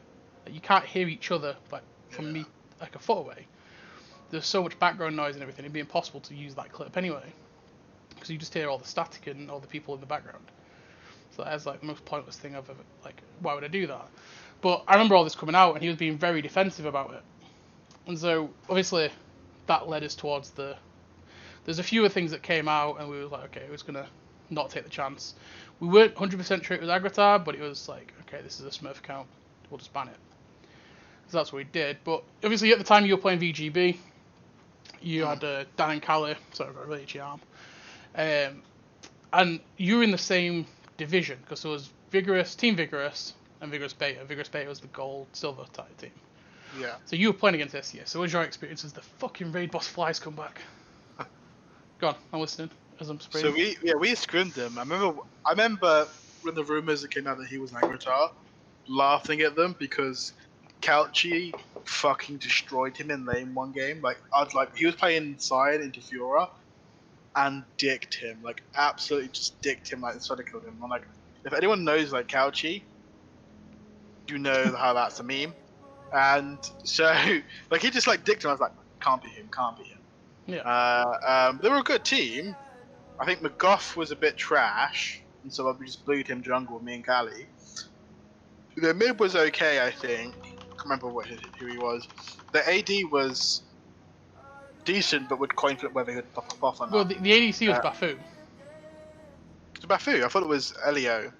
you can't hear each other like from me like a foot away. There's so much background noise and everything, it'd be impossible to use that clip anyway, because you just hear all the static and all the people in the background. So that's like the most pointless thing I've ever, like, why would I do that? But I remember all this coming out and he was being very defensive about it. And so obviously that led us towards there's a few things that came out and we were like, okay, we're just gonna not take the chance. We weren't 100% sure it was Agratar, but it was like, okay, this is a Smurf account, we'll just ban it. So that's what we did. But obviously at the time you were playing VGB, you had Dan and Callie, sorry, I've got a really itchy arm, and you were in the same division, because there was Team Vigorous and Vigorous Beta. Vigorous Beta was the gold, silver type team. Yeah. So you were playing against SCS. So what was your experience as the fucking raid boss flies come back? Go on, I'm listening as I'm spraying. So we scrimmed him. I remember when the rumors came out that he was an Agratar, laughing at them because Couchy fucking destroyed him in lane one game. He was playing side into Fiora and dicked him, like absolutely just dicked him, like instead of killed him. I'm like, if anyone knows like Couchy, you know how that's a meme. And so like he just like dicked him. I was like, can't be him. Yeah. They were a good team. I think McGough was a bit trash, and so we just blued him jungle with me and Callie. The mid was okay, I think. I can't remember who he was. The AD was decent, but would coin flip whether he would pop off or not. Well, the ADC was Bafu. It's Bafu. I thought it was Elio.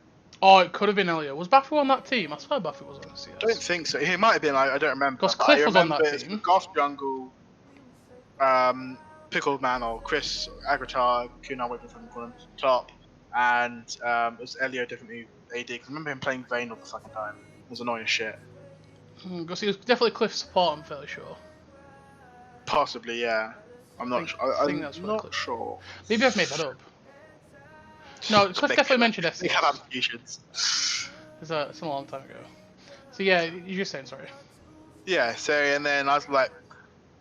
Oh, it could have been Elliot. Was Baffy on that team? I swear Baffy was on the CS. I don't think so. He might have been. I don't remember. Because Cliff was on that team. Goth Jungle, Pickled Man or Chris Agritar, Kunal waiting for him top, and it was Elio definitely AD. Cause I remember him playing Vayne all the fucking time. It was annoying as shit. Because he was definitely Cliff's support, I'm fairly sure. Possibly, yeah. I'm not sure. I'm not sure. Maybe I've made that up. No, Cliff definitely mentioned SCS. They have applications. It's a long time ago. So yeah, you're just saying, sorry. Yeah, so, and then I was like,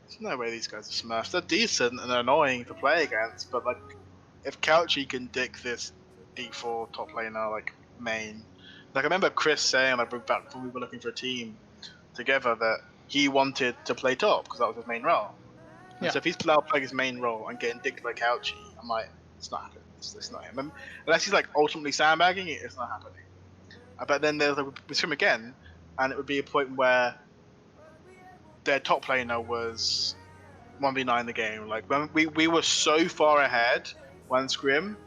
there's no way these guys are Smurfs. They're decent and they're annoying to play against, but like, if Couchy can dick this D4 top laner, like, main. Like, I remember Chris saying, like, back when we were looking for a team together, that he wanted to play top, because that was his main role. And so if he's now playing his main role and getting dicked by Couchy, I'm like, it's not happening. It's not him. Unless he's like ultimately sandbagging it, it's not happening. But then there's like, we swim again, and it would be a point where their top laner was 1v9 the game. Like when we were so far ahead one scrim,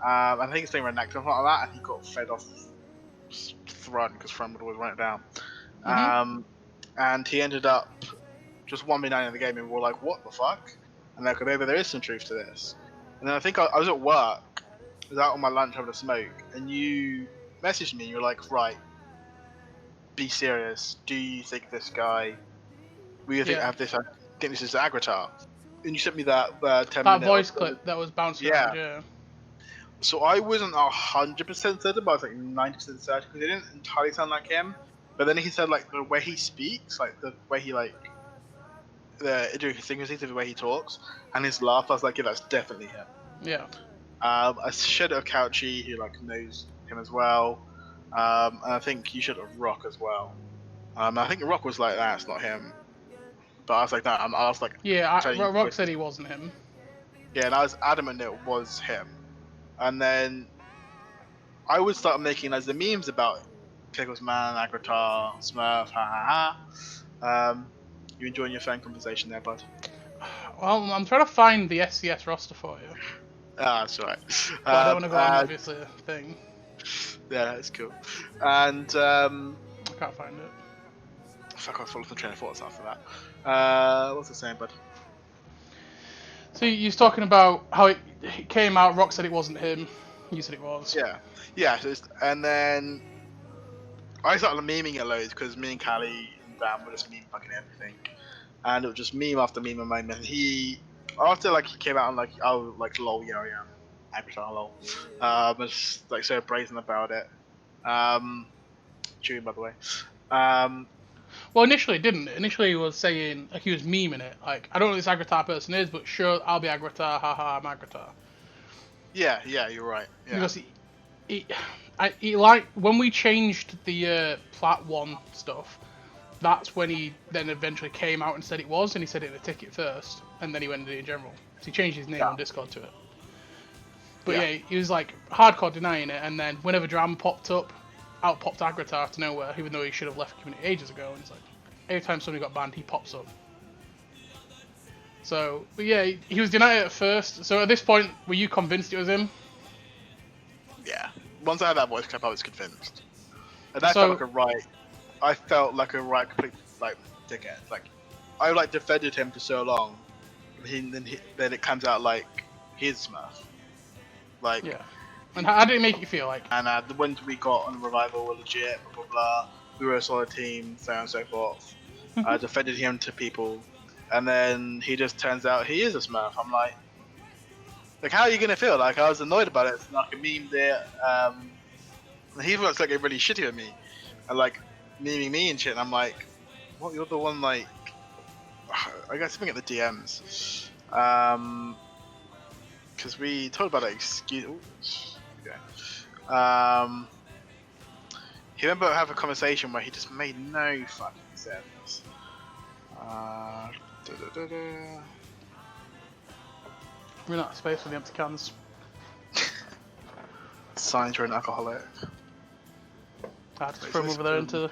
I think he's playing Renekton or something like that, and he got fed off Thrun because Thrun would always run it down. And he ended up just 1v9 in the game, and we were like, what the fuck? And like, maybe there is some truth to this. And then I think I was at work, I was out on my lunch having a smoke, and you messaged me, and you're like, right, be serious. Do you think this guy, I think this is Agritar? And you sent me that 10 minute voice clip that was bouncing around, yeah. So I wasn't 100% certain, but I was like 90% certain, because it didn't entirely sound like him. But then he said, like, the way he speaks, like, the way he, like, the idiosyncrasies of the way he talks, and his laugh, I was like, yeah, that's definitely him. Yeah. I should have Couchy, who like knows him as well, and I think you should have Rock as well. I think Rock was like, that's not him, but I was like, I was like, yeah, Rock said he wasn't him. Yeah, and I was adamant it was him, and then I would start making the memes about Pickles Man, Agritar, Smurf, You enjoying your fan conversation there, bud? Well, I'm trying to find the SCS roster for you. Ah, that's right. But I don't want to go on obviously a thing. Yeah, that's cool. And I can't find it. Fuck, I was following the train of thoughts after that. What's it saying, bud? So you was talking about how it came out. Rock said it wasn't him. You said it was. Yeah. And then I started memeing it loads because me and Callie and Dan were just meme fucking everything, and it was just meme after meme and meme. And he, after like he came out and like I was like lol, yeah, Agritar lol. Was like so brazen about it. Tune, by the way. Well, initially it didn't. Initially he was saying, like, he was memeing it. Like, I don't know who this Agritar person is, but sure, I'll be Agritar, haha, I'm Agritar. Yeah, you're right. Yeah. Because he like, when we changed the Plat 1 stuff, that's when he then eventually came out and said it was, and he said it in the ticket first, and then he went into it in general. So he changed his name on Discord to it. But yeah, he was like hardcore denying it, and then whenever drama popped up, out popped Agritar to nowhere, even though he should have left the community ages ago. And it's like, every time somebody got banned, he pops up. So, but yeah, he was denying it at first. So at this point, were you convinced it was him? Yeah. Once I had that voice clip, I was convinced. And that felt like a right complete like dickhead. Like, I like defended him for so long, then it comes out like he's Smurf. Like. Yeah. And how did it make you feel like? And the wins we got on the revival were legit, blah blah blah. We were a solid team, so on and so forth. I defended him to people, and then he just turns out he is a Smurf. I'm like, how are you gonna feel? Like, I was annoyed about it. It's like a meme there. He looks like really shitty at me, and like memeing me and shit. And I'm like, what? You're the one like. I got something at the DMs. Because we talked about it. He remember having a conversation where he just made no fucking sense. We're not space for the empty cans. Signs you're an alcoholic. I had to throw him over there into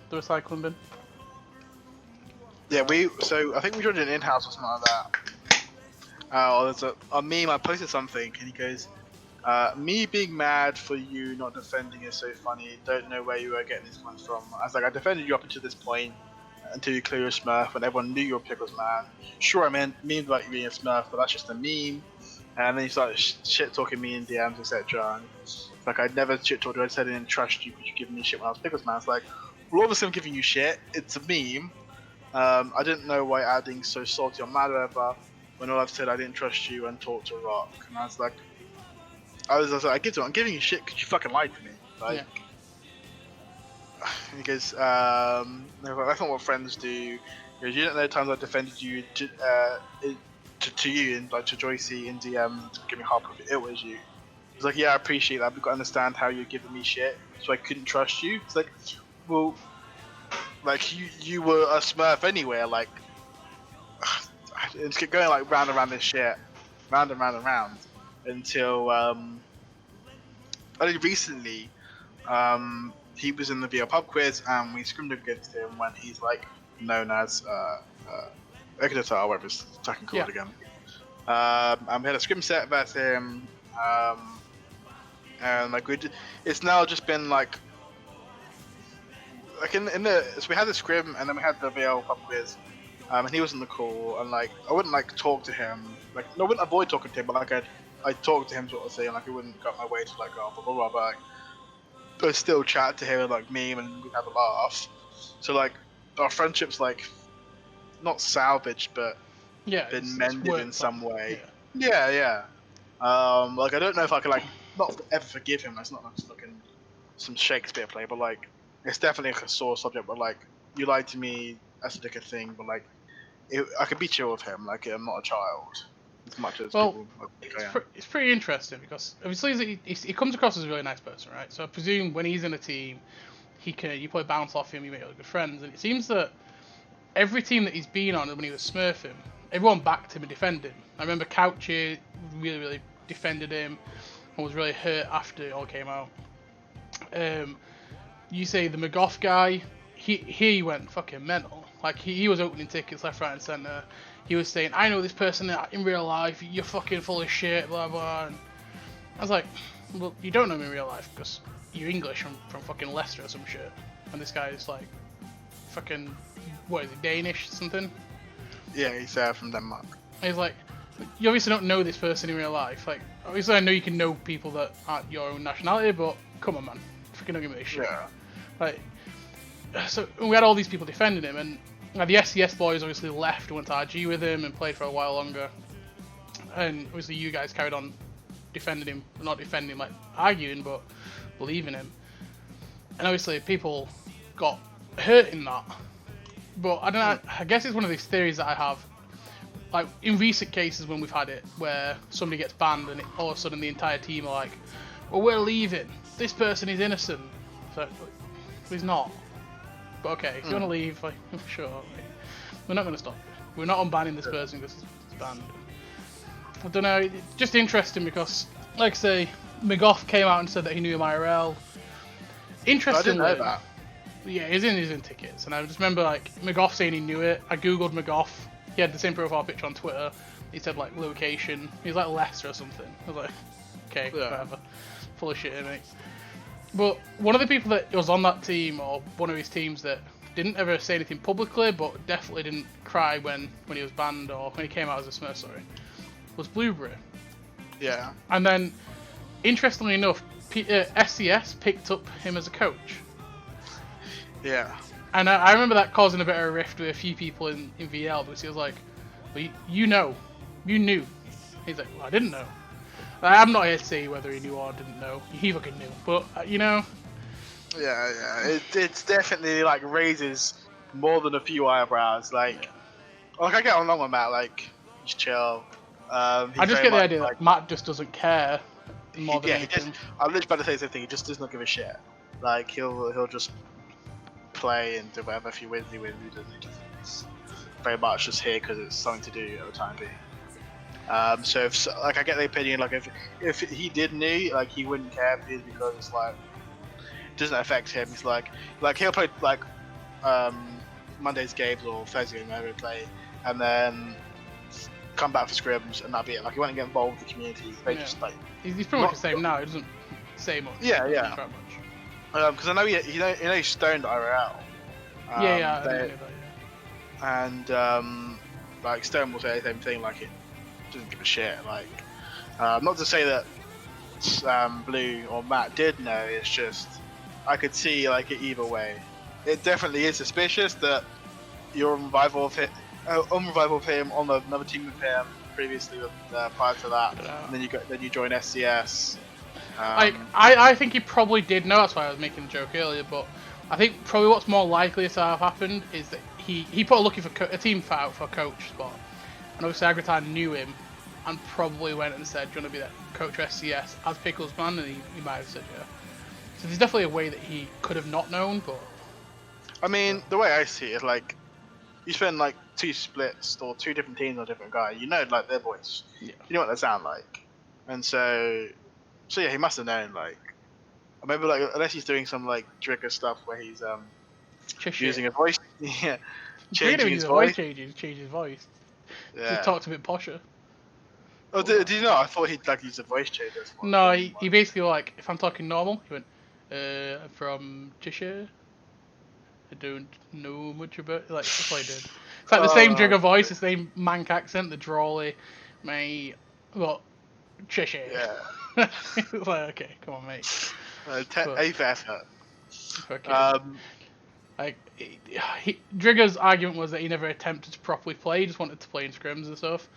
the recycling bin. Yeah, I think we joined an in-house or something like that. Or there's a meme, I posted something, and he goes, Me being mad for you not defending is so funny. Don't know where you were getting this one from. I was like, I defended you up until this point, until you clear your Smurf, when everyone knew you were Pickles Man. Sure, I meant memed about you being a Smurf, but that's just a meme. And then you started shit talking me in DMs, etc. Like, I never shit talked you. I said I didn't trust you because you giving me shit when I was Pickles Man. It's like, well, obviously I'm giving you shit. It's a meme. I didn't know why adding so salty or mad over when all I've said I didn't trust you and talked to Rock. And I was like, I'm giving you shit because you fucking lied to me. Like, yeah. Because that's not what friends do. Because you don't know the times I defended you to you and like to Joycey in DM to give me half of it. It was you. It's like, yeah, I appreciate that. But you've got to understand how you're giving me shit, so I couldn't trust you. It's like, well, like you were a Smurf anyway. Like, it's going like round and round this shit, round and round and round. Until only recently, he was in the VR pub quiz and we scrimmed against him when he's like known as Egnatar, or whatever his second called again. And we had a scrim set versus him, and like it's now just been like in the so we had the scrim and then we had the VR pub quiz. And he was in the call, and like I wouldn't like talk to him, like no, I wouldn't avoid talking to him, but like I'd talk to him sort of thing, like I wouldn't go my way to like blah blah blah, but like I'd still chat to him and like meme and we'd have a laugh. So like our friendship's like not salvaged, but been mended in some way. Yeah. Like I don't know if I could like not ever forgive him. It's not like fucking some Shakespeare play, but like it's definitely like a sore subject. But like you lied to me, that's like a thing. But like I could be chill with him. Like I'm not a child. As much as people it's pretty interesting because obviously he comes across as a really nice person, right? So I presume when he's in a team, you probably bounce off him, you make really good friends, and it seems that every team that he's been on when he was smurfing, everyone backed him and defended him. I remember Couchy really defended him and was really hurt after it all came out. You say the McGough guy, he went fucking mental. Like he was opening tickets left, right, and centre. He was saying, I know this person in real life, you're fucking full of shit, blah blah. And I was like, well, you don't know me in real life because you're English from fucking Leicester or some shit. And this guy is like, fucking, what is he, Danish or something? Yeah, he's from Denmark. And he's like, you obviously don't know this person in real life. Like, obviously I know you can know people that aren't your own nationality, but come on, man, fucking don't give me this shit. Yeah. Like, so we had all these people defending him, and the SCS boys obviously left and went to RG with him and played for a while longer. And obviously you guys carried on defending him, not defending, like arguing, but believing him. And obviously people got hurt in that. But I don't know, I guess it's one of these theories that I have. Like in recent cases when we've had it, where somebody gets banned and all of a sudden the entire team are like, well, we're leaving. This person is innocent. So he's not. But okay, if you want to leave, like, sure. Like, we're not going to stop you. We're not unbanning this person because it's banned. I don't know, it's just interesting because, like I say, McGough came out and said that he knew him IRL. Interestingly, I didn't know that. Yeah, he's in tickets, and I just remember like McGough saying he knew it. I googled McGough. He had the same profile picture on Twitter. He said like location. He's like Leicester or something. I was like, okay, whatever. Full of shit, mate. But one of the people that was on that team, or one of his teams that didn't ever say anything publicly, but definitely didn't cry when he was banned or when he came out as a Smurf, was Blueberry. Yeah. And then, interestingly enough, SCS picked up him as a coach. Yeah. And I remember that causing a bit of a rift with a few people in VL because he was like, well, you knew. He's like, well, I didn't know. I'm not here to say whether he knew or didn't know. He fucking knew, but you know. Yeah. It's definitely like raises more than a few eyebrows. Like I get along with Matt. Like he's chill. I just get the idea that Matt just doesn't care more than anything. I'm literally about to say the same thing. He just does not give a shit. Like he'll just play and do whatever. If he wins, he wins. He doesn't. He's very much just here because it's something to do at the time being. So if like I get the opinion, like if he did know, like he wouldn't care because it's like it doesn't affect him. It's like he'll play like Monday's games or Thursday game whenever he play, and then come back for scrims, and that'd be it. Like he won't get involved with the community. They just like he's pretty much the same now. He doesn't say much. Yeah, yeah. Much. Because I know he stoned IRL. I know that. Yeah. And like Stone will say the same thing. Like it doesn't give a shit. Like not to say that Blue or Matt did know. It's just I could see like it either way. It definitely is suspicious that you're on revival of him on another team with him previously prior to that, and then you join SCS. I think he probably did know. That's why I was making the joke earlier. But I think probably what's more likely to have happened is that he put looking for a team out for a coach spot, and obviously Agritar knew him and probably went and said, "Do you want to be that coach for SCS as Pickles man?" And he might have said yeah. So there's definitely a way that he could have not known, but I mean, the way I see it is like you spend like 2 splits or 2 different teams on a different guy. You know, like their voice. Yeah. You know what they sound like, and so yeah, he must have known. Like, maybe like unless he's doing some like trigger stuff where he's using a voice, yeah, changing his voice. Change his voice. Yeah. Just talked a bit posher. Oh, did you know? I thought he'd like use a voice changer. No, he basically like if I'm talking normal, he went, I'm from Cheshire. I don't know much about like that's what he did. It's like the same trigger voice, the same Manc accent, the drawly, Cheshire. Yeah. It's like okay, come on, mate. A for effort. Okay. Like Drigger's argument was that he never attempted to properly play; he just wanted to play in scrims and stuff.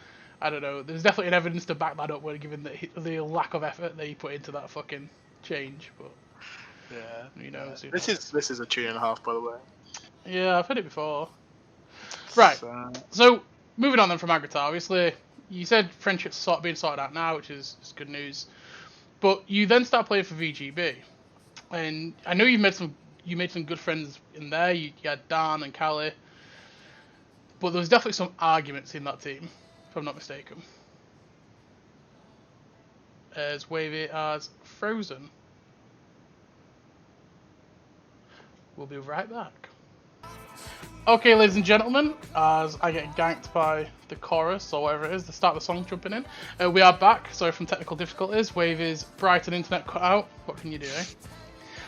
I don't know. There's definitely evidence to back that up, when given the lack of effort that he put into that fucking change. But yeah, you know, this is a 2.5, by the way. Yeah, I've heard it before. Right. So moving on then from Agritar, obviously you said friendships sort of being sorted out now, which is good news. But you then start playing for VGB, and I know you made some good friends in there. You had Dan and Callie, but there was definitely some arguments in that team, if I'm not mistaken. As wavy as Frozen. We'll be right back. Okay, ladies and gentlemen, as I get ganked by the chorus, or whatever it is, the start of the song jumping in, we are back. Sorry from technical difficulties. Wavy's Brighton internet cut out. What can you do, eh?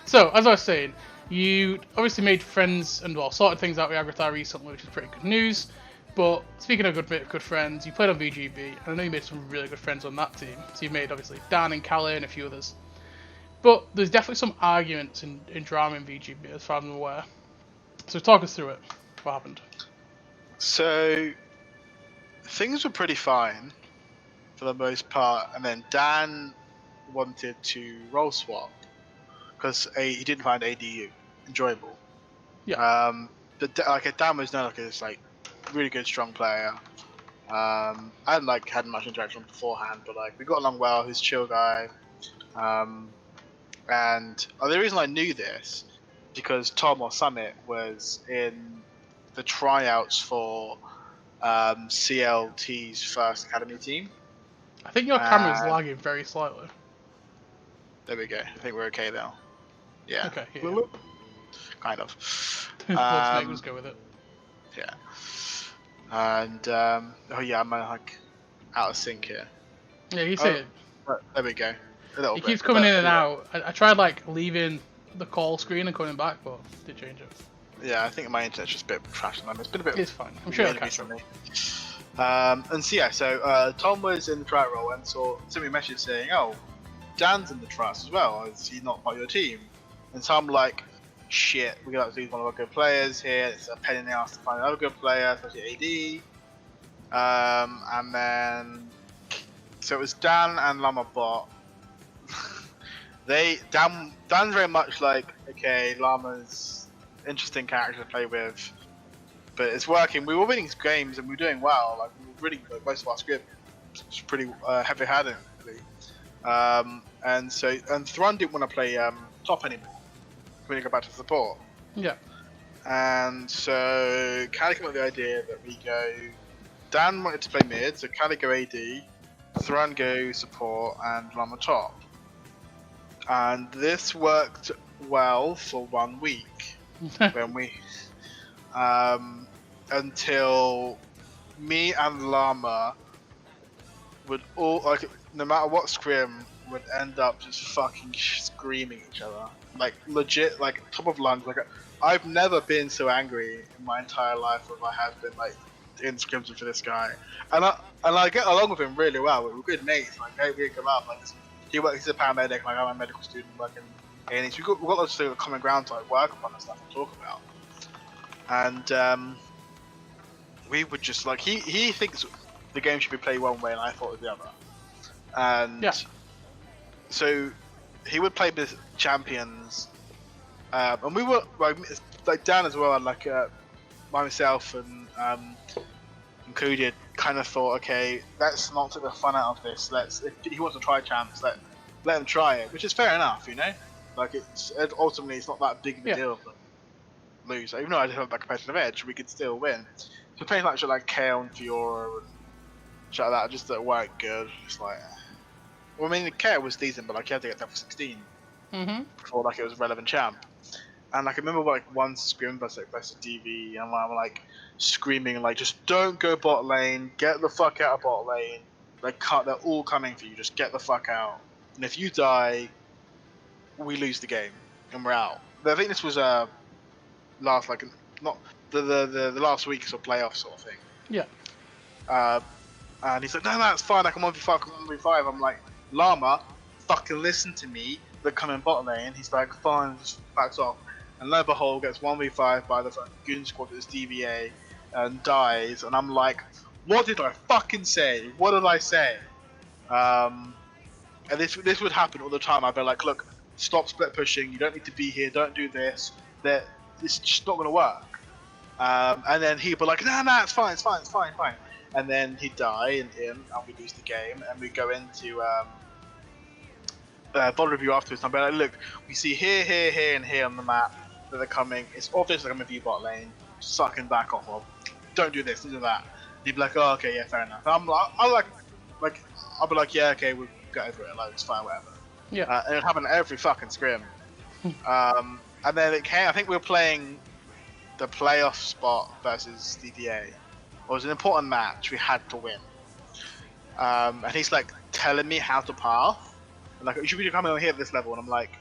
So, as I was saying, you obviously made friends and, sorted things out with Agritar recently, which is pretty good news. But speaking of good friends, you played on VGB, and I know you made some really good friends on that team. So you've made, obviously, Dan and Callie and a few others. But there's definitely some arguments in drama in VGB, as far as I'm aware. So talk us through it. What happened? So things were pretty fine for the most part, and then Dan wanted to role swap because he didn't find ADU enjoyable. Yeah. But Dan was known like this really good, strong player. I hadn't had much interaction beforehand, but we got along well. He's a chill guy. And the reason I knew this because Tom or Summit was in the tryouts for CLT's first academy team. I think your camera's lagging very slightly. There we go. I think we're okay now. Yeah. Okay. Yeah. Kind of. Let's go with it. Yeah. And I'm out of sync here. Yeah, you see it. There we go. It keeps coming in and out. I tried leaving the call screen and coming back, but did change it. Yeah, I think my internet's just a bit trash. It's been a bit. It's fine. I'm sure it'll catch up. And so Tom was in the trial role and sent me a message saying, "Oh, Dan's in the trials as well. Is he not part of your team?" And so I'm like, "Shit, we got to lose one of our good players here. It's a pain in the ass to find another good player, especially AD." And then so it was Dan and Llama Bot. Dan's very much like, okay, Llama's interesting character to play with, but it's working. We were winning games and we were doing well. We were winning most of our script. It's pretty heavy-handed, really. And Thrun didn't want to play top anymore. We didn't go back to support. Yeah. And so Callie came up with the idea that we go. Dan wanted to play mid, so Callie go AD, Thrun go support, and Llama top. And this worked well for 1 week when we until me and Llama would all like no matter what scrim would end up just fucking screaming at each other, like legit, like top of lungs. Like I've never been so angry in my entire life as I have been like in scrims for this guy, and I get along with him really well. We're good mates. Like we come up like he's a paramedic, like I'm a medical student working. And we've got lots of common ground to like work upon and stuff and talk about. And we would just like he thinks the game should be played one way and I thought it the other. And so he would play with champions, and we were like Dan as well, and like myself and included, kind of thought, okay, let's not take the fun out of this. If he wants to try champs, let him try it, which is fair enough, you know. Like ultimately it's not that big of a deal to lose. Even though I didn't have that competitive edge, we could still win. So playing like shit like Kale and Fiora and shit like that just weren't good. It's like, well, I mean, Kale was decent, but like you had to get level 16 before like it was a relevant champ. And like I remember like one scrim versus DV, and I'm like screaming like, just don't go bot lane, get the fuck out of bot lane. Like they're all coming for you, just get the fuck out. And if you die, we lose the game and we're out. But I think this was last like not the last week's of playoff sort of thing. Yeah. And he's like, no, it's fine. I can 1v5, 1v5. I'm like, Llama, fucking listen to me. They're coming bot lane. He's like, fine, just backs off. And lo and behold, gets 1v5 by the goon squad that's DVA and dies. And I'm like, what did I fucking say? What did I say? And this would happen all the time. I'd be like, look, stop split pushing. You don't need to be here. Don't do this. It's just not gonna work. And then he'd be like, no, it's fine. And then he'd die and we lose the game, and we go into VOD review afterwards. And I'd be like, look, we see here, and here on the map that they're coming. It's obvious they're coming for you bot lane. Sucking back off of. Don't do this. Don't do that. And he'd be like, oh, okay, yeah, fair enough. And I'll be like, yeah, okay, we'll go over it. Like, it's fine, whatever. Yeah. And it happened every fucking scrim. And then it came. I think we were playing the playoff spot versus DDA. It was an important match. We had to win. And he's like telling me how to path. And like, you should be coming over here at this level. And I'm like,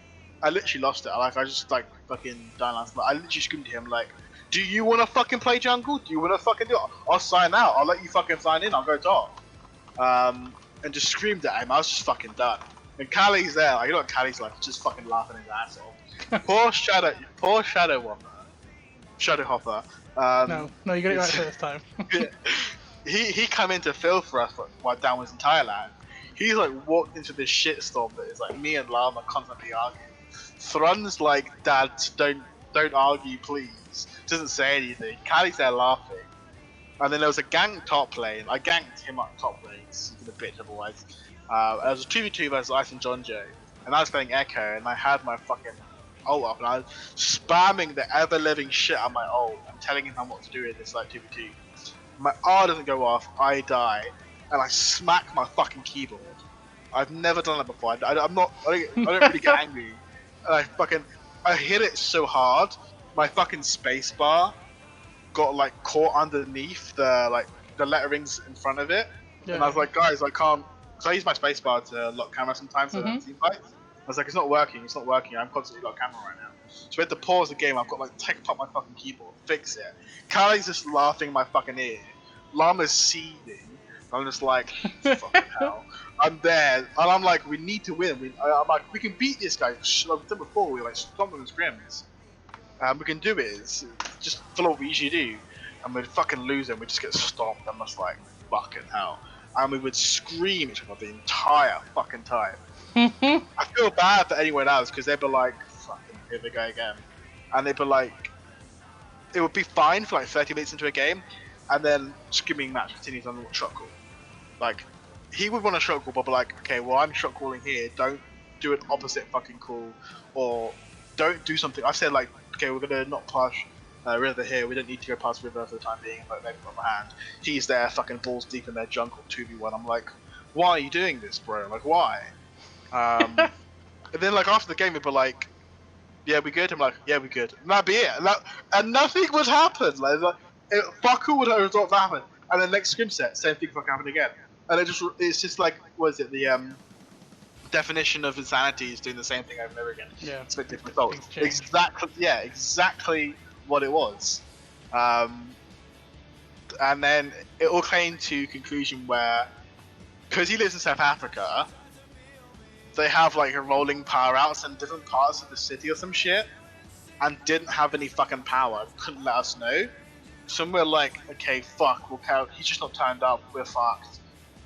I literally lost it. I just like fucking done last night. I literally screamed to him like, do you want to fucking play jungle? Do you want to fucking do it? I'll sign out. I'll let you fucking sign in. I'll go top. And just screamed at him. I was just fucking done. And Callie's there. Like, you know what Callie's like? Just fucking laughing his ass off. Poor Shadow Hopper. No, you got it right first time. he come in to fill for us while Dan was in Thailand. He's like walked into this shitstorm that is like me and Llama constantly arguing. Thrun's like, Dad, don't argue, please. Doesn't say anything. Callie's there laughing. And then there was a gank top lane. I ganked him up top lane. He's a bitch otherwise. It was a 2v2 versus Ice and John Joe. And I was playing Echo, and I had my fucking ult up, and I was spamming the ever-living shit out of my ult and telling him what to do in this like 2v2. My R doesn't go off, I die, and I smack my fucking keyboard. I've never done that before. I don't really get angry. And I hit it so hard, my fucking spacebar got like caught underneath the letterings in front of it, and I was like, guys, I can't. Because I use my spacebar to lock camera sometimes for team fights. I was like, it's not working. I'm constantly locked camera right now. So we had to pause the game. I've got like taped up my fucking keyboard, fix it. Kylie's just laughing in my fucking ear. Llama's seething. I'm just like, fucking hell. I'm there, and I'm like, we need to win. I'm like, we can beat this guy. Like we did before, we like stomped on his scrims. We can do it. It's just follow what we usually do. And we'd fucking lose him. We just get stomped. I'm just like, fucking hell. And we would scream each other the entire fucking time. I feel bad for anyone else because they'd be like, fucking, here they go again. And they'd be like, it would be fine for like 30 minutes into a game, and then screaming match continues on the shot call. Like, he would want a shot call, but be like, okay, well, I'm shot calling here, don't do an opposite fucking call, or don't do something. I said, like, okay, we're gonna not push River here, we don't need to go past River for the time being, but they've got my hand. He's there fucking balls deep in their jungle 2v1. I'm like, why are you doing this, bro? Like, why? And then like after the game we'd be like, yeah, we good? I'm like, yeah, we good. And that'd be it. And nothing would happen. Fuck all would have happen. And then next scrim set, same thing fucking happened again. and it's just like, what is it, the definition of insanity is doing the same thing over and over again. Yeah. Expect different results. Exactly what it was. And then it all came to a conclusion where, because he lives in South Africa, they have like a rolling power outs in different parts of the city or some shit, and didn't have any fucking power, couldn't let us know. So we're like, okay, fuck, he's just not turned up, we're fucked.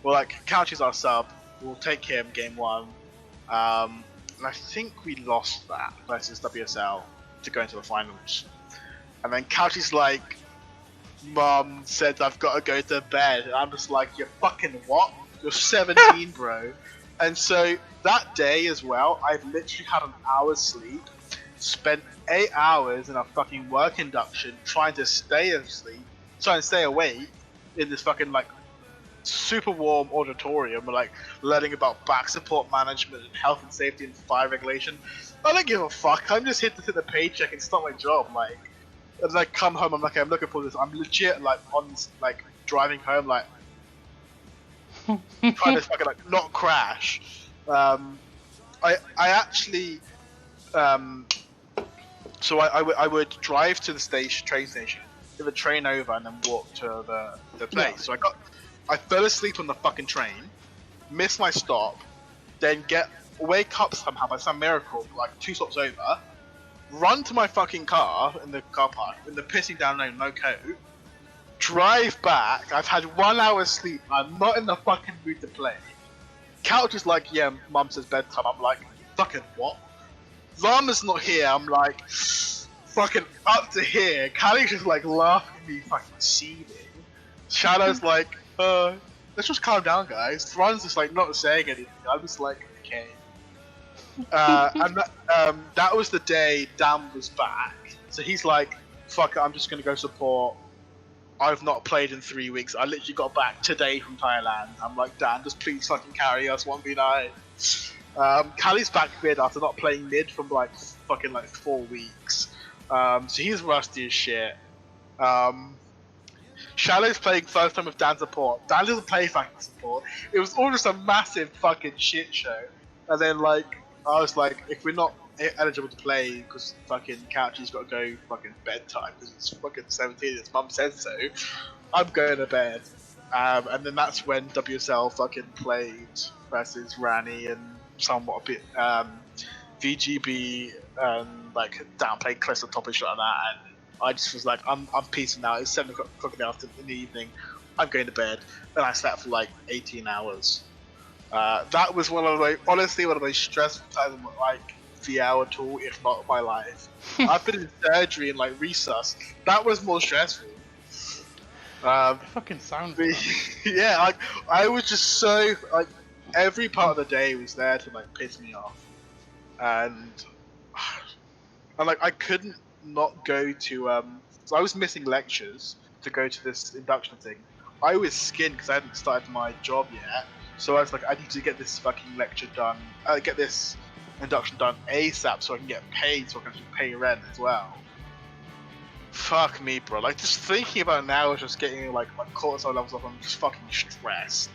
We're like, Couch is our sub, we'll take him game 1. And I think we lost that versus WSL to go into the finals. And then Couch is like, Mom said I've got to go to bed. And I'm just like, you're fucking what? You're 17, bro. And so that day as well, I've literally had an hour's sleep, spent 8 hours in a fucking work induction trying to stay awake in this fucking like super warm auditorium, like learning about back support management and health and safety and fire regulation. I don't give a fuck. I'm just here to hit the paycheck and start my job. Like, as I come home, I'm like, I'm looking for this. I'm legit like on this, like driving home, like trying to fucking like not crash. I actually, so I would drive to the train station, get the train over, and then walk to the place. Yeah. So I fell asleep on the fucking train, missed my stop, then wake up somehow by some miracle, like 2 stops over, run to my fucking car in the car park, in the pissing down rain, no coat, drive back. I've had 1 hour's sleep. I'm not in the fucking mood to play. Couch is like, yeah, Mum says bedtime. I'm like, fucking what? Llama's not here. I'm like, fucking up to here. Callie's just like laughing at me, fucking seething. Shadow's like, let's just calm down, guys. Thron's just like not saying anything. I'm just like, okay. And that was the day Dan was back. So he's like, fuck it, I'm just gonna go support. I've not played in 3 weeks. I literally got back today from Thailand. I'm like, Dan, just please fucking carry us 1v9. Callie's back mid after not playing mid from like fucking like 4 weeks. So he's rusty as shit. Shallow's playing first time with Dan support. Dan doesn't play fucking support. It was all just a massive fucking shit show. And then like, I was like, if we're not eligible to play because fucking Couchy's got to go fucking bedtime because it's fucking 17, his mum says so, I'm going to bed. And then that's when WSL fucking played versus Rani and somewhat a bit VGB and like downplayed Cliss on top of shit like that. And I just was like, I'm peacing out. It's 7 o'clock in the evening. I'm going to bed. And I slept for like 18 hours. That was honestly one of those stressful times of like the hour tool, if not my life. I've been in surgery and like resus. That was more stressful. Fucking sounds. Yeah, like I was just so like every part of the day was there to like piss me off, and like I couldn't not go to so I was missing lectures to go to this induction thing. I was skinned because I hadn't started my job yet, so I was like, I need to get this fucking lecture done, get this induction done ASAP so I can get paid, so I can actually pay rent as well. Fuck me, bro. Like, just thinking about it now is just getting like my cortisol levels up. I'm just fucking stressed.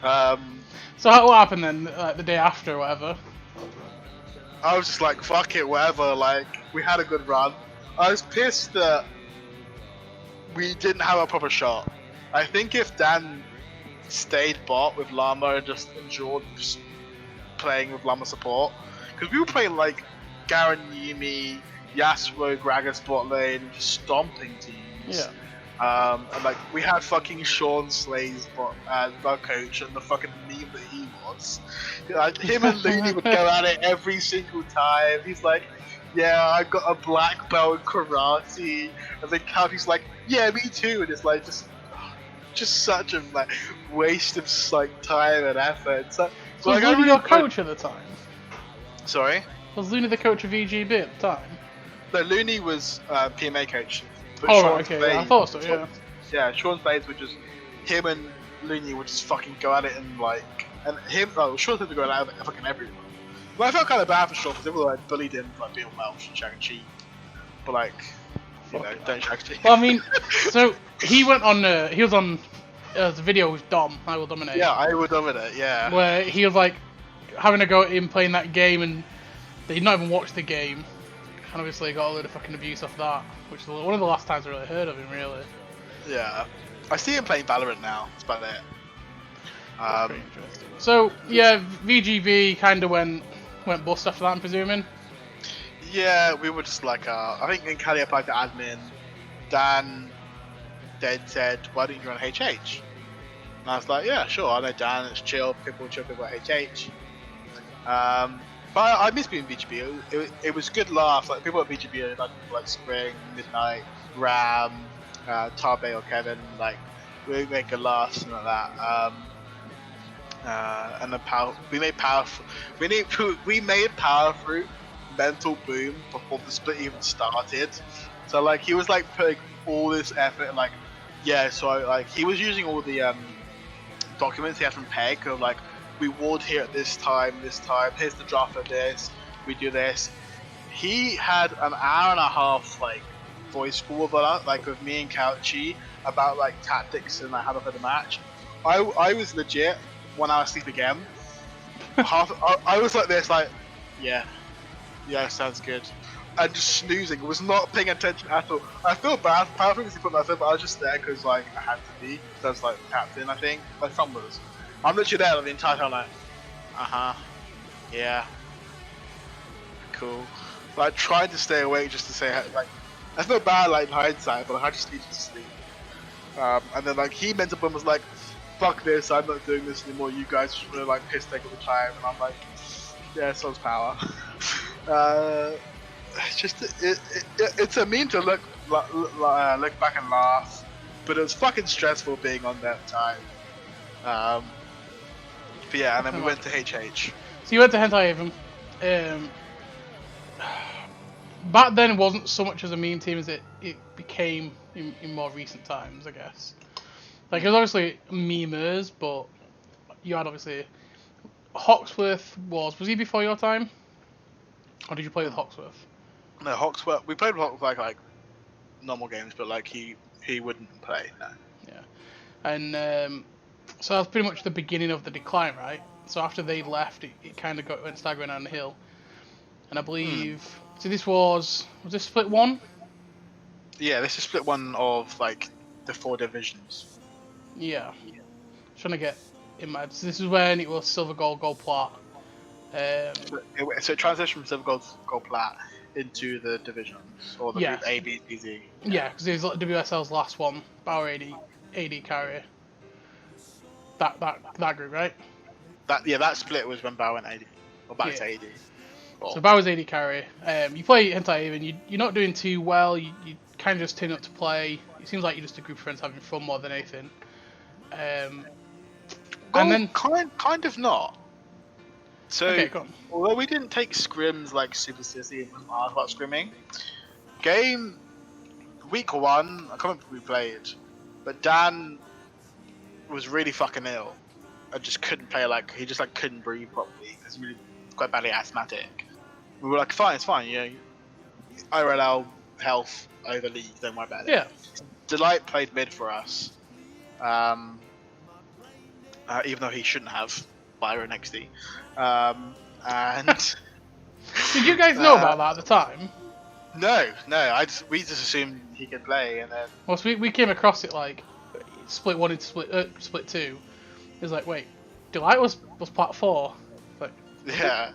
So what happened then, the day after or whatever? I was just like, fuck it, whatever. Like, we had a good run. I was pissed that we didn't have a proper shot. I think if Dan stayed bot with Llama and just enjoyed playing with Llama support, because we were playing like Garen, Yumi, Yasuo, Gragas bot lane, just stomping teams. Yeah. And like we had fucking Sean Slay's bot coach and the fucking meme that he was. Like, him and Looney would go at it every single time. He's like, yeah, I got a black belt in karate, and then Couchy's like, yeah, me too, and it's like just such a like waste of like time and effort. So was like, Looney your coach at the time? Sorry? Was Looney the coach of VGB at the time? No, Looney was PMA coach. But oh, Sean okay, Spade, yeah, I thought so, yeah. Yeah, Sean Spade would just, him and Looney would just fucking go at it and like, and him, Sean Spade would go at it fucking everyone. But I felt kind of bad for Sean because everyone like bullied him for like being Welsh and chatting cheap. But like, you know, don't chat cheap. Well, I mean, so he went on, he was on the video with Dom, I Will Dominate. Yeah, I Will Dominate, yeah. Where he was like having a go at him playing that game, and they'd not even watched the game, and obviously got a load of fucking abuse off that, which is one of the last times I really heard of him, really. Yeah. I see him playing Valorant now, that's about it. Pretty interesting. So, yeah, VGB kind of went bust after that, I'm presuming? Yeah, we were just like, I think in Cali applied to admin, Dan then said, why don't you run HH? And I was like, yeah, sure, I know Dan, it's chill, people at HH. But I miss being VGB, it was good laughs, like people at VGB like Spring, Midnight, Ram, Tarbe or Kevin, like, we make good laughs and like that. And then we made Power Fruit Mental Boom before the split even started. So like he was like putting all this effort and like he was using all the documents he had from Peg of like we ward here at this time, here's the draft of this, we do this. He had an hour and a half like voice call with like with me and Couchy about like tactics and like how to play the match. I was legit 1 hour sleep again. I was like this, like, yeah, sounds good. And just snoozing, was not paying attention at all. I feel bad for Power Frequency put that in, but I was just there because like I had to be. So I was like captain, I think. My thumb was. I'm literally there like, the entire time, like, yeah, cool. But I tried to stay awake just to say like, I feel bad like in hindsight, but like, I just needed to sleep. And then like he mental boom was like, fuck this, I'm not doing this anymore, you guys just really like piss take all the time, and I'm like, yeah, so's Power. It's a meme to look back and laugh, but it was fucking stressful being on that time. But yeah, and then we went to HH. So you went to Hentai Haven. Back then it wasn't so much as a meme team as it became in more recent times, I guess. Like, it was obviously memers, but you had obviously... Hawksworth was he before your time? Or did you play with Hawksworth? No, Hawksworth, we played with Hawksworth like normal games, but like he wouldn't play, no. Yeah. And so that was pretty much the beginning of the decline, right? So after they left, it kind of went staggering down the hill. And I believe... So this was this split one? Yeah, this is split one of like the 4 divisions. Yeah. Trying to get in my... So this is when it was silver, gold, gold, plat. So it transitioned from silver, gold, plat into the divisions, or the group A, B, C, Z. Yeah, because it was like WSL's last one. Bauer AD carrier. That group, right? That split was when Bauer went AD, or back to AD. So Bauer's AD carry. You play Hentai Haven, you're not doing too well, you kind of just turn up to play. It seems like you're just a group of friends having fun more than anything. And then kind of not. So okay, go on. Although we didn't take scrims like super seriously and wasn't hard about scrimming, game week 1, I can't remember who we played, but Dan was really fucking ill and just couldn't play, like he just like couldn't breathe properly. He's really quite badly asthmatic. We were like, fine, it's fine, you know, IRL health over league, don't worry about it. Yeah. Delight played mid for us, even though he shouldn't have, Byron XD. And did you guys know about that at the time? No, we just assumed he could play, and then. Well, so we came across it like split 1 into split 2. It was like, wait, Delight was plat 4. Like, yeah.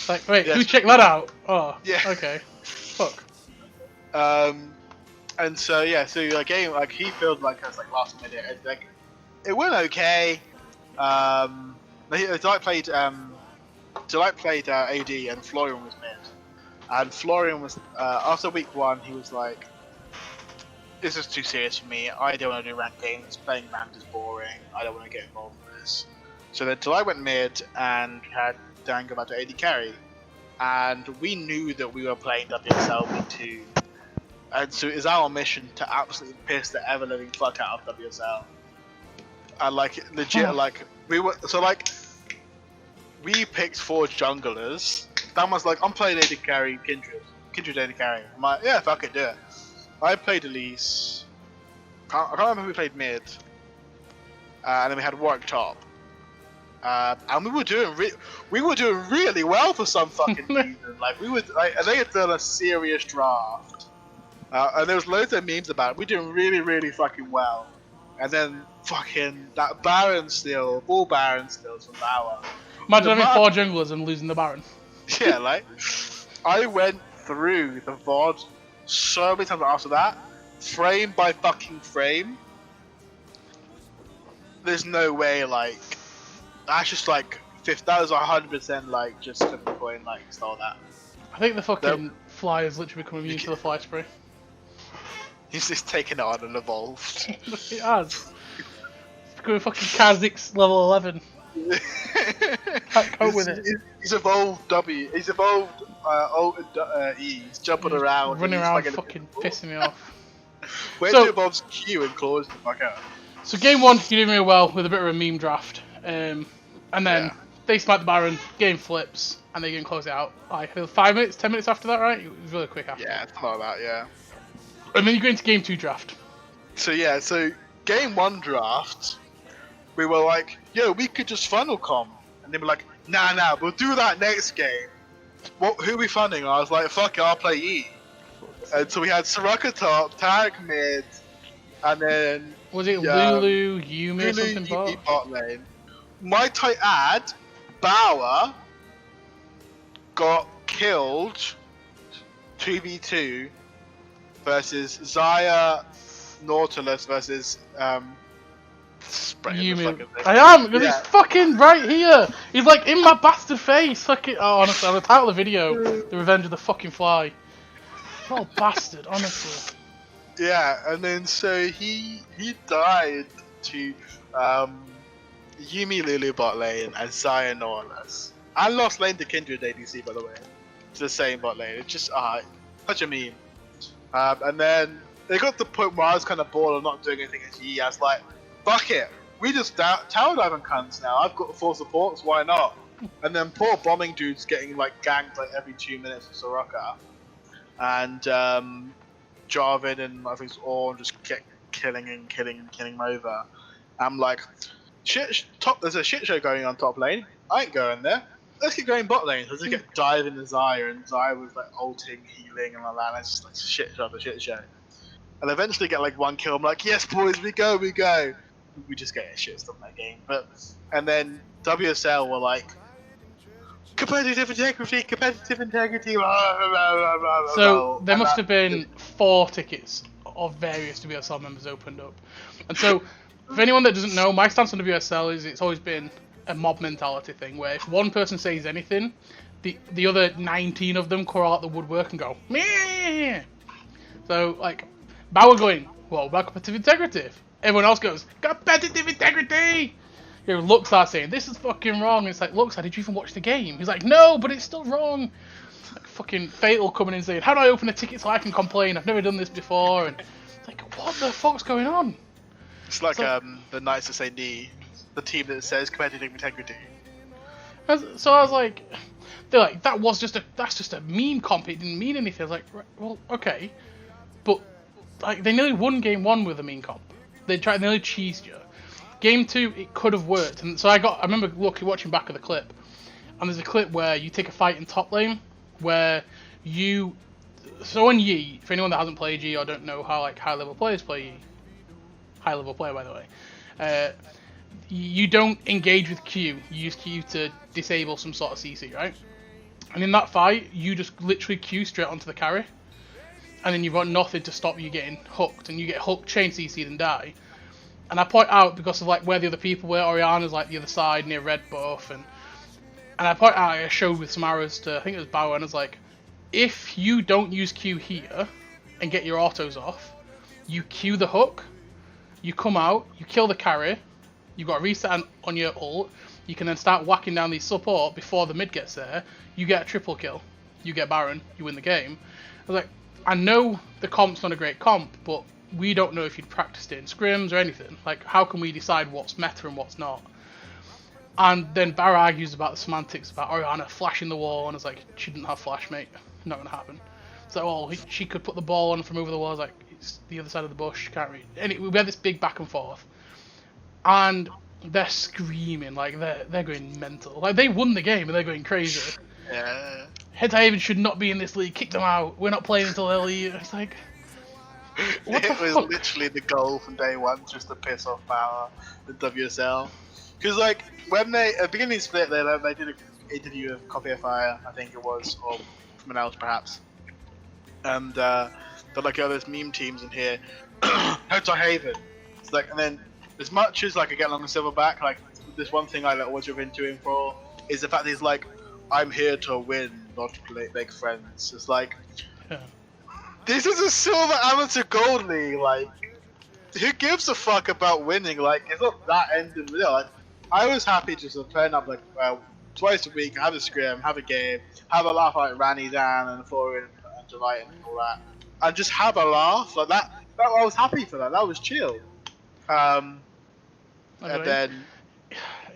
Like, wait, who checked that out? Oh, yeah. Okay. Fuck. And so yeah, so like game, like he felt like us like last minute, and like it went okay. Delight played AD, and Florian was mid. And Florian was after week 1, he was like, "This is too serious for me. I don't want to do ranked games. Playing ranked is boring. I don't want to get involved in this." So then Delight went mid and had Dan go back to AD carry, and we knew that we were playing WSL week 2, and so it was our mission to absolutely piss the ever living fuck out of WSL. And like legit, like we were so like we picked 4 junglers. Dan was like, I'm playing AD carry, Kindred AD carry. I'm like, yeah, fuck it, do it. I played Elise. I can't remember who played mid. and then we had Warwick top. And we were doing really well for some fucking reason. Like they had done a serious draft, and there was loads of memes about it. We're doing really, really fucking well. And then fucking that Baron steal, all Baron steals from Bauer. Imagine having 4 junglers and losing the Baron. Yeah, like I went through the VOD so many times after that, frame by fucking frame. There's no way, like. That's just like that was 100% like just flipping a coin, like stole that. I think the fucking fly has literally become immune to the fly spray. He's just taken it on and evolved. It has. It's becoming fucking Kha'Zix level 11. Can't cope with it. He's evolved W. He's evolved Alt and E. He's jumping around. Running around fucking pissing me off. Where do evolves Q and claws the fuck out? So game 1, you did really well with a bit of a meme draft. And then they smite the Baron, game flips, and they can close it out. Like 5 minutes, 10 minutes after that, right? It was really quick after. Yeah, it's not that, yeah. And then you go into game 2 draft. So game 1 draft, we were like, yo, we could just funnel comp. And they were like, nah, we'll do that next game. Who are we funding? I was like, fuck it, I'll play E. And so we had Soraka top, Tarek mid, and then... Was it Lulu, Yumi, or something bot lane. My tight ad, Bauer, got killed 2v2 versus Xayah Nautilus versus Yumi. I am, because he's fucking right here. He's like in my bastard face. Fucking, oh, honestly, I'll title the video "The Revenge of the Fucking Fly." Oh, bastard, honestly. Yeah, and then so he died to Yumi Lulu bot lane and Xayah Nautilus. I lost lane to Kindred ADC, by the way. It's the same bot lane. It's just such a meme. And then they got to the point where I was kind of bored of not doing anything as Yi. I was like, fuck it. We just tower diving cunts now. I've got 4 supports, why not? And then poor bombing dude's getting like ganked like every 2 minutes with Soraka. And Jarvan and I think it's Ornn just kept killing him over. I'm like, there's a shit show going on top lane. I ain't going there. Let's keep going bot lane. So just get diving into Xayah, and Xayah was like ulting, healing, and all that. And it's just like shit show. And eventually get like 1 kill. I'm like, yes, boys, we go. We just get shit stuff in that game. And then WSL were like, competitive integrity. So there must have been 4 tickets of various WSL members opened up. And so, for anyone that doesn't know, my stance on WSL is it's always been a mob mentality thing, where if one person says anything, the other 19 of them crawl out the woodwork and go, meh. So, like, Bauer going, well, about competitive integrity. Everyone else goes, competitive integrity. You know, Luxar saying, this is fucking wrong. It's like, Luxar, did you even watch the game? He's like, no, but it's still wrong. Like, fucking Fatal coming in saying, how do I open a ticket so I can complain? I've never done this before. And it's like, what the fuck's going on? It's like the Knights of St. D, the team that says competitive integrity. So I was like, they're like, that's just a meme comp. It didn't mean anything. I was like, right, well, okay, but like they nearly won game 1 with a meme comp. They nearly cheesed you. Game 2, it could have worked, and so I remember watching back of the clip, and there's a clip where you take a fight in top lane, where so on Yi, for anyone that hasn't played Yi or don't know how like high level players play Yi, high level player by the way, you don't engage with Q, you use Q to disable some sort of CC, right? And in that fight, you just literally Q straight onto the carry, and then you've got nothing to stop you getting hooked, and you get hooked, chain CC'd and die. And I point out because of like where the other people were, Oriana's like the other side near red buff, and I point out I showed with some arrows to, I think it was Bauer, and I was like, if you don't use Q here and get your autos off, you Q the hook, you come out, you kill the carry, you've got a reset on your ult, you can then start whacking down these support before the mid gets there, you get a triple kill, you get Baron, you win the game. I was like, I know the comp's not a great comp, but we don't know if you'd practiced it in scrims or anything. Like, how can we decide what's meta and what's not? And then Barra argues about the semantics about Oriana flashing the wall, and I was like, she didn't have flash, mate. Not gonna happen. So, well, she could put the ball on from over the wall. I was like, it's the other side of the bush, can't read. And we had this big back and forth. and they're screaming, like they're going mental. Like they won the game and they're going crazy. Yeah. Hentai should not be in this league. Kick them out. We're not playing until they'll leave. It's like, what it the was fuck? literally the goal from day one, just to piss off Power, the WSL. Because like when they at the beginning of the split, they did an interview with Copy of Fire, I think it was, or someone else perhaps, and they're like, oh, there's meme teams in here. Hotel Haven. It's like, and then as much as like I get along with Silverback, like this one thing I like, always rub into him for is the fact that he's like, I'm here to win, not to make friends. It's like, this is a silver amateur gold league. Like, who gives a fuck about winning? Like, it's not that end of the day. Like, I was happy just to turn up like twice a week, have a scrim, have a game, have a laugh like Ranny Dan and Florian and July and all that, and just have a laugh like that. I was happy for that. That was chill. And then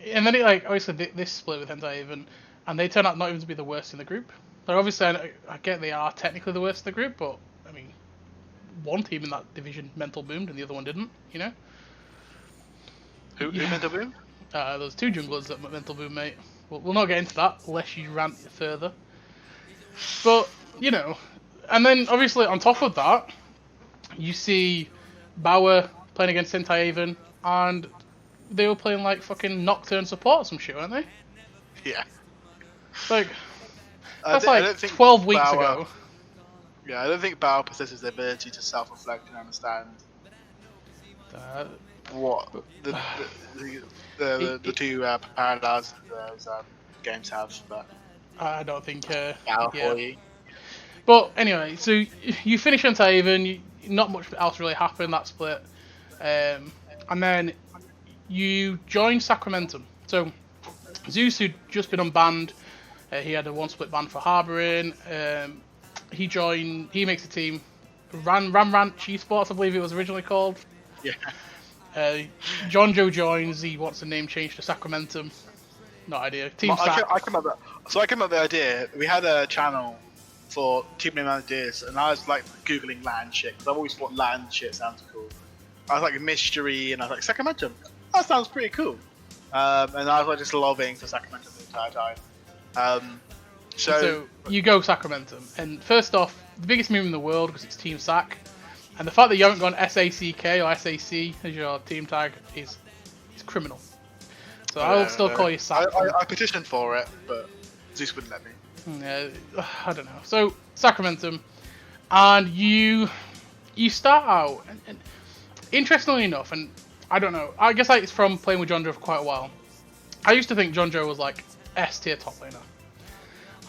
it, like, obviously this split with Hentai Haven, and they turn out not even to be the worst in the group. Like, obviously, I get they are technically the worst in the group, but I mean, one team in that division mental boomed and the other one didn't. You know. Who mental boom? Those two junglers that mental boom, mate. We'll not get into that unless you rant further. But you know, and then obviously on top of that, you see Bauer playing against Hentai Haven, and they were playing like fucking Nocturne support or some shit, weren't they? Yeah. Like, that's I like don't think 12 weeks Bauer, ago. Yeah, I don't think Bauer possesses the ability to self-reflect and understand what the two parallels those games have. But I don't think. Bauer Yeah. for you. But anyway, so you finish on Haven, not much else really happened that split, and then you join Sacramentum. So Zeus, who'd just been unbanned, he had a one split ban for harbouring. He makes a team, Ram Ranch Esports, I believe it was originally called. Yeah. John Joe joins. He wants the name changed to Sacramentum. No idea. Team Sac. I came up with the idea. We had a channel for team name ideas, and I was like googling land shit because I've always thought land shit sounds cool. I was like mystery, and I was like Sacramentum. That sounds pretty cool. And I was like just loving for Sacramentum the entire time. So you go Sacramentum, and first off, the biggest meme in the world because it's Team Sac, and the fact that you haven't gone SACK or SAC as your team tag is criminal. So I will still call you Sac. I petitioned for it, but Zeus wouldn't let me. I don't know. So Sacramentum, and you start out, and interestingly enough, and I don't know, I guess it's from playing with John Joe for quite a while. I used to think John Joe was like S tier top laner,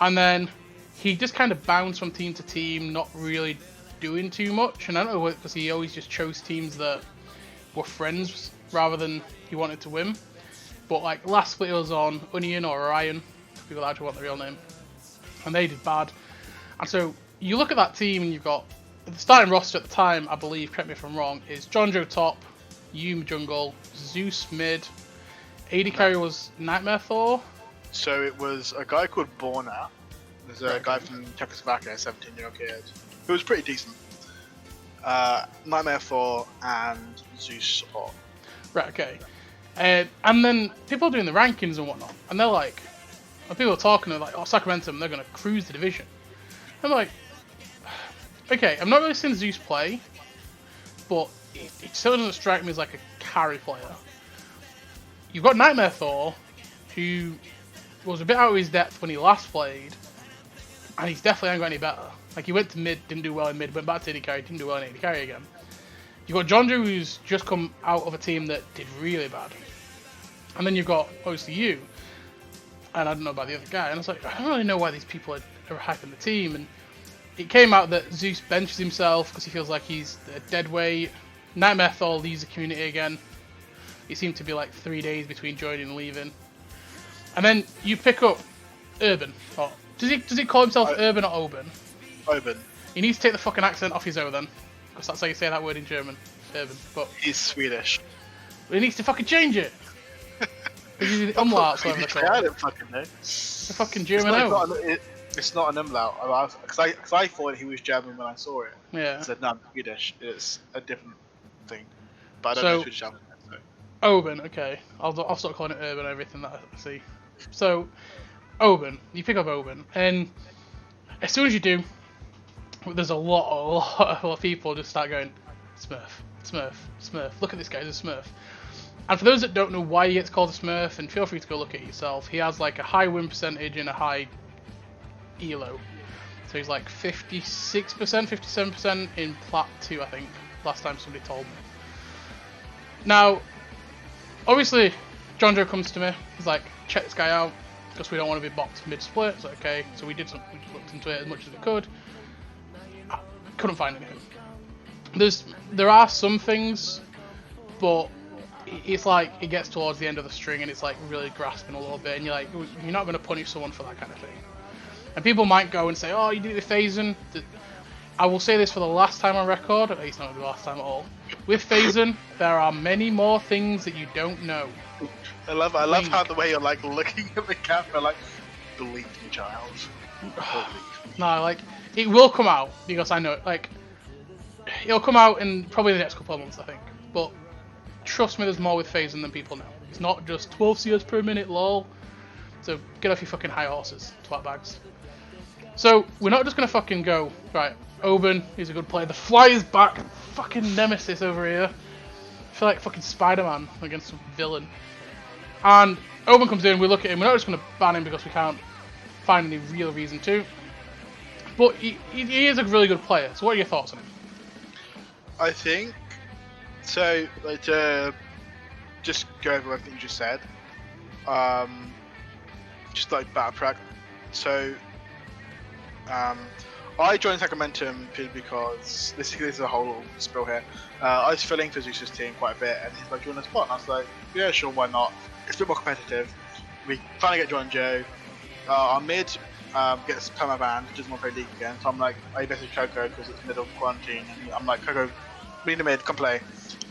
and then he just kind of bounced from team to team, not really doing too much. And I don't know, because he always just chose teams that were friends rather than he wanted to win. But like last split it was on Onion or Orion, people actually want the real name, and they did bad. And so you look at that team and you've got the starting roster at the time, I believe, correct me if I'm wrong, is John Joe top, Yume jungle, Zeus mid, AD carry was Nightmare Thor. So it was a guy called Borna. There's a guy from Czechoslovakia, a 17-year-old kid, who was pretty decent. Nightmare Thor and Zeus support. Right, okay. And then people are doing the rankings and whatnot, and they're like, when people are talking, they're like, oh, Sacramentum, they're going to cruise the division. I'm like, okay, I've not really seen Zeus play, but it still doesn't strike me as like a carry player. You've got Nightmare Thor, who was a bit out of his depth when he last played, and he's definitely ain't got any better. Like, he went to mid, didn't do well in mid, went back to AD carry, didn't do well in AD carry again. You've got John Joe, who's just come out of a team that did really bad. And then you've got, obviously, you. And I don't know about the other guy. And I was like, I don't really know why these people are hyping the team. And it came out that Zeus benches himself because he feels like he's a dead weight. Nightmare Thor leaves the community again. It seemed to be like 3 days between joining and leaving. And then you pick up Urban. Or, does he call himself Urban or Oben? Oben. He needs to take the fucking accent off his O then. Because that's how you say that word in German. Urban. But he's Swedish. He needs to fucking change it. He's the umlaut, so I don't fucking know. The fucking German O. It's not an umlaut. Because I thought he was German when I saw it. Yeah. I said, no, I'm Swedish. It's a different thing. But I don't know Swedish alphabet. So. Oben, okay. I'll start calling it Urban, everything that I see. So, Oben, you pick up Oben, and as soon as you do, there's a lot of people just start going, Smurf, Smurf, Smurf, look at this guy, he's a Smurf. And for those that don't know why he gets called a Smurf, and feel free to go look at it yourself, he has like a high win percentage and a high elo. So he's like 56%, 57% in Plat 2, I think, last time somebody told me. Now, obviously, John Joe comes to me, he's like, check this guy out, because we don't want to be boxed mid-split. It's like, okay, so we just looked into it as much as we could. I couldn't find anything. There are some things, but it's like, it gets towards the end of the string and it's like really grasping a little bit, and you're like, you're not going to punish someone for that kind of thing. And people might go and say, oh, you did the phasing. I will say this for the last time on record, at least not the last time at all. With phasing, there are many more things that you don't know. I love how the way you're like looking at the camera, like, believe me, child. No, like, it will come out, because I know it. Like, it'll come out in probably the next couple of months, I think. But trust me, there's more with phasing than people know. It's not just 12 CS per minute, lol. So get off your fucking high horses, twat bags. So we're not just gonna fucking go, right, Oben, he's a good player. The Fly is back, fucking nemesis over here. I feel like fucking Spider-Man against some villain. And Oben comes in, we look at him, we're not just gonna ban him because we can't find any real reason to. But he is a really good player, so what are your thoughts on him? I think, so, like, just go over everything you just said. Just like battle practice. So, I joined Sacramento because this is a whole little spill here. I was filling for Zeus's team quite a bit, and he's like, "Do you want a spot?" And I was like, "Yeah, sure, why not?" It's a bit more competitive. We finally get John Joe. Our mid gets perma banned, doesn't want to play League again. So I'm like, I basically Coco because it's middle quarantine. And I'm like, Coco, be in the mid, come play.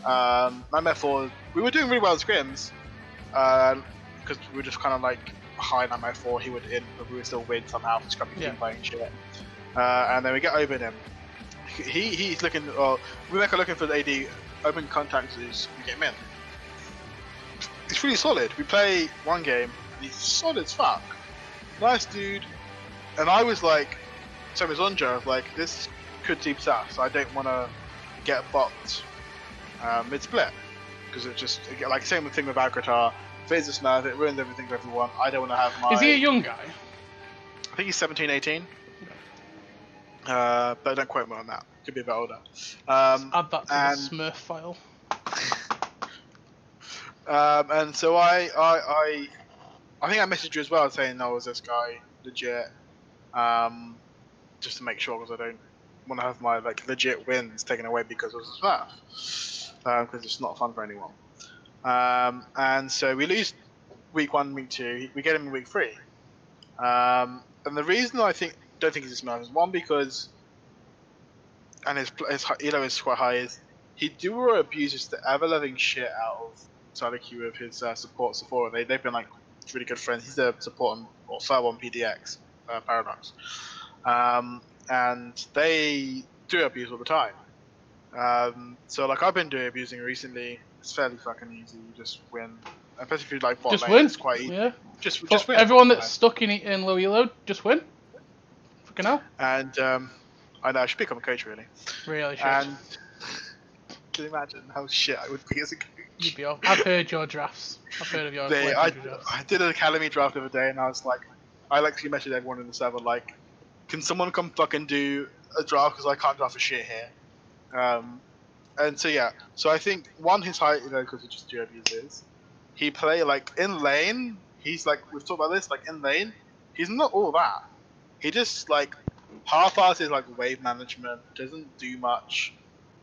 My mid 4, we were doing really well in scrims, because we were just kind of like behind on my 4, he would in, but we would still win somehow for scrubbing team playing shit. And then we get Oben him. He's looking, we make a looking for the AD. Oben contacts us, we get him in. It's really solid. We play one game, and he's solid as fuck. Nice dude. And I was like, same as Onjo, like, this could deep sus. I don't want to get boxed mid split. Because it just, like, same thing with Agratar. If it's a Smurf, it ruins everything for everyone. I don't want to have my. Is he a young guy? I think he's 17, 18. But don't quote me on that. Could be a bit older. Add that to the Smurf file. And so I think I messaged you as well saying, "No, is this guy legit?" Just to make sure, because I don't want to have my like legit wins taken away because of Smurf. Because it's not fun for anyone. And so we lose week 1, week 2. We get him in week 3. And the reason I don't think he's a Smurf is one, because, and his elo is quite high, is he duo abuses the ever-loving shit out of Saliq with his support Sephora. They've been like really good friends. He's a support or sub on PDX Paradox, and they do abuse all the time. So like I've been doing abusing recently. It's fairly fucking easy. You just win. Especially if you like bot lane, it's quite easy. Yeah. Just win. Everyone that's stuck in low elo, just win. Fucking hell. And I know I should become a coach really. Really should. And can you imagine how shit I would be as a coach? You'd be off. I've heard your drafts. I've heard of your drafts. I did an academy draft the other day, and I was like, I actually messaged everyone in the server like, can someone come fucking do a draft because I can't draft for shit here. And so yeah, so I think one, his height, because he just do abuses. He play like in lane. He's like, we've talked about this, like in lane. He's not all that. He just like half-asses like wave management. Doesn't do much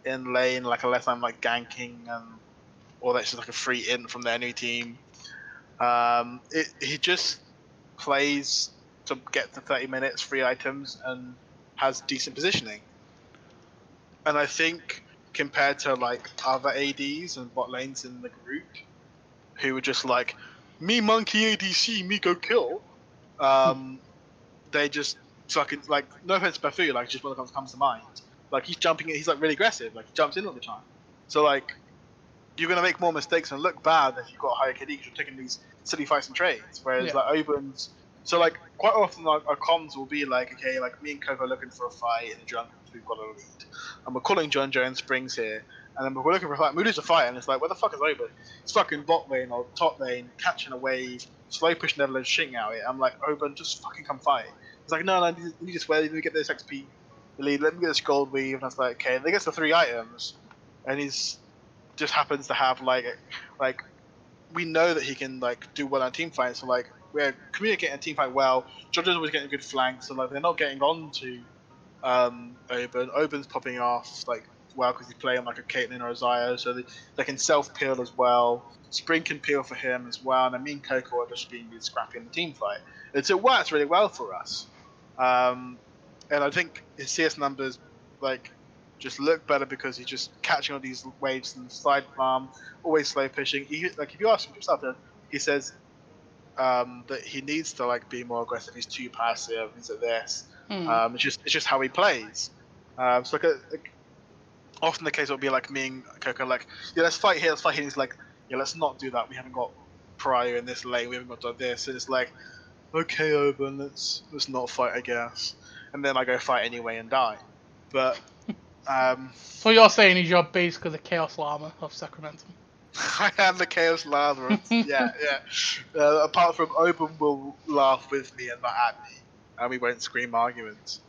in lane, like unless I'm like ganking or that's just like a free int from the enemy team. He just plays to get to 30 minutes, free items, and has decent positioning. And I think compared to like other ADs and bot lanes in the group, who were just like, me monkey ADC, me go kill, they just fucking, like, no offense to Bafu, like, just what comes to mind. Like, he's jumping in, he's like really aggressive, like, he jumps in all the time. So, like, you're going to make more mistakes and look bad if you've got a higher KD because you're taking these silly fights and trades. Whereas like Oben's, so like quite often our comms will be like, okay, like me and Coco are looking for a fight in the jungle, we've got a lead, and we're calling John Joe and Springs here, and then we're looking for a fight, and we lose a fight, and it's like, where the fuck is Oben? It's fucking bot lane or top lane, catching a wave, slow push Netherlands, shitting out it. I'm like, Oben, just fucking come fight. It's like, no, let me just wait, let me get this XP lead, let me get this gold weave, and I was like, okay, and they get the 3 items, and he's just happens to have like we know that he can like do well on team fights, so like we're communicating team fight well. Jojo's always getting good flanks, so like they're not getting on to Oben. Oben's popping off like well because he's playing like a Caitlyn or a Xayah, so they can self peel as well. Spring can peel for him as well, and then me and Coco are just being really scrappy in the team fight. And so it works really well for us. And I think his CS numbers like just look better because he's just catching all these waves and side farm, always slow pushing. Like if you ask him himself, he says that he needs to like be more aggressive. He's too passive. He's at this. It's just how he plays. So like often the case will be like me and Coco like, yeah, let's fight here. And he's like, yeah, let's not do that. We haven't got Prio in this lane. We haven't got this. And it's like, okay, Oben, let's not fight, I guess. And then I go fight anyway and die. But so you're saying is you're basically the Chaos Llama of Sacramento? I am the Chaos Llama. yeah. Apart from Oben will laugh with me and not at me, and we won't scream arguments.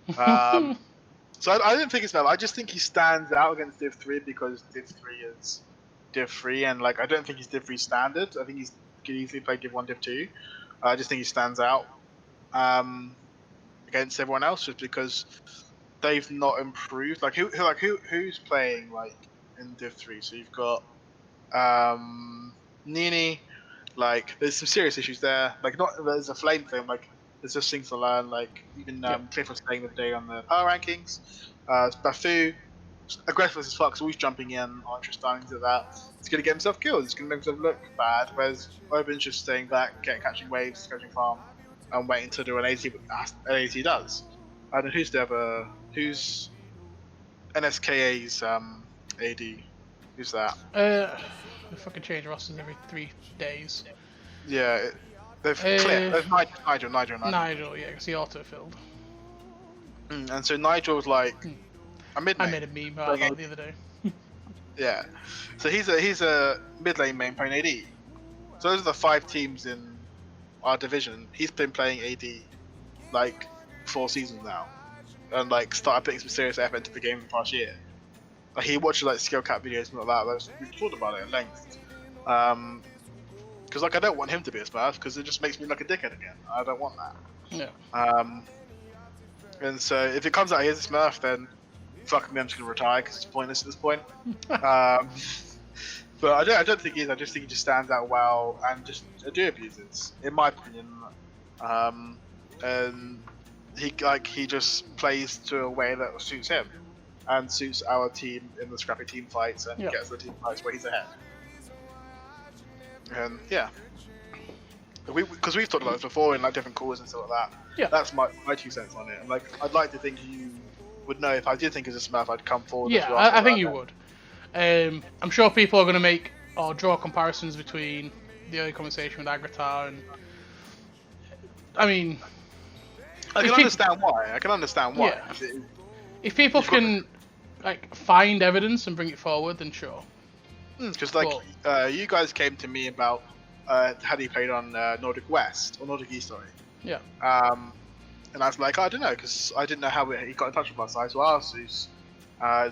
So I don't think it's bad. I just think he stands out against Div 3 because Div 3 is Div 3, and like I don't think he's Div 3 standard. I think he can easily play Div 1, Div 2. I just think he stands out against everyone else just because they've not improved. Like who's playing like in Div 3? So you've got Nini. Like there's some serious issues there. Like there's a flame thing. Like there's just things to learn. Like even Cliff was saying the other day on the power rankings. Bafu, aggressive as fuck, always jumping in on Tristan into that. He's gonna get himself killed. He's gonna make himself look bad. Whereas Oben's just staying back, catching waves, catching farm, and waiting to do an AT does. I don't know who's NSKA's AD. Who's that? They fucking change rosters every 3 days. Yeah, they've cleared. There's Nigel. Nigel, yeah, because he auto-filled. And so Nigel was like a mid lane. I made a meme about that the other day. Yeah, so he's a mid lane main playing AD. So those are the 5 teams in our division. He's been playing AD like 4 seasons now, and like started putting some serious effort into the game the past year. Like he watches like skill cap videos and all that. We've talked about it at length. Because like I don't want him to be a Smurf because it just makes me look a dickhead again. I don't want that. Yeah. And so if it comes out he's a Smurf, then fuck me, I'm just gonna retire because it's pointless at this point. But I don't think he is. I just think he just stands out well and just do abuses, in my opinion. And he just plays to a way that suits him and suits our team in the scrappy team fights and gets the team fights where he's ahead. And yeah, because we've talked about this before in like different calls and stuff like that. Yeah, that's my 2 cents on it. And like I'd like to think you would know if I did think as a Smurf, I'd come forward. Yeah, I think you would. I'm sure people are going to make or draw comparisons between the early conversation with Agratar and. I mean, I can understand why. Yeah. If people can like find evidence and bring it forward, then sure. Because you guys came to me about had he played on Nordic West or Nordic East, sorry. Yeah. And I was like, I don't know, because I didn't know how he got in touch with us. So I asked who's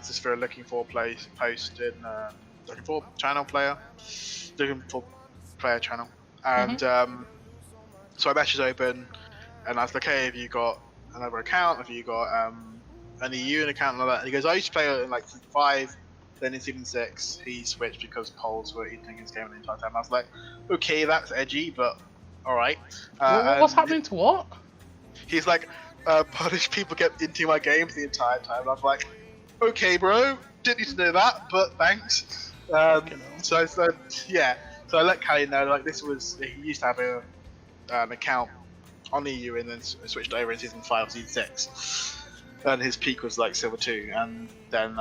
just for a looking for post in looking for channel player, looking for player channel, and so I messaged Open, and I was like, hey, have you got another account? Have you got an EU account and all that? And he goes, I used to play in like Season 5, then in Season 6 he switched because polls were eating his game the entire time. I was like, okay, that's edgy, but alright. What's happening to what? He's like, Polish people get into my games the entire time. I was like, okay, bro, didn't need to know that, but thanks. So I let Callie know, like, he used to have an account on EU and then switched over in Season 5 or Season 6. And his peak was like Silver 2, and then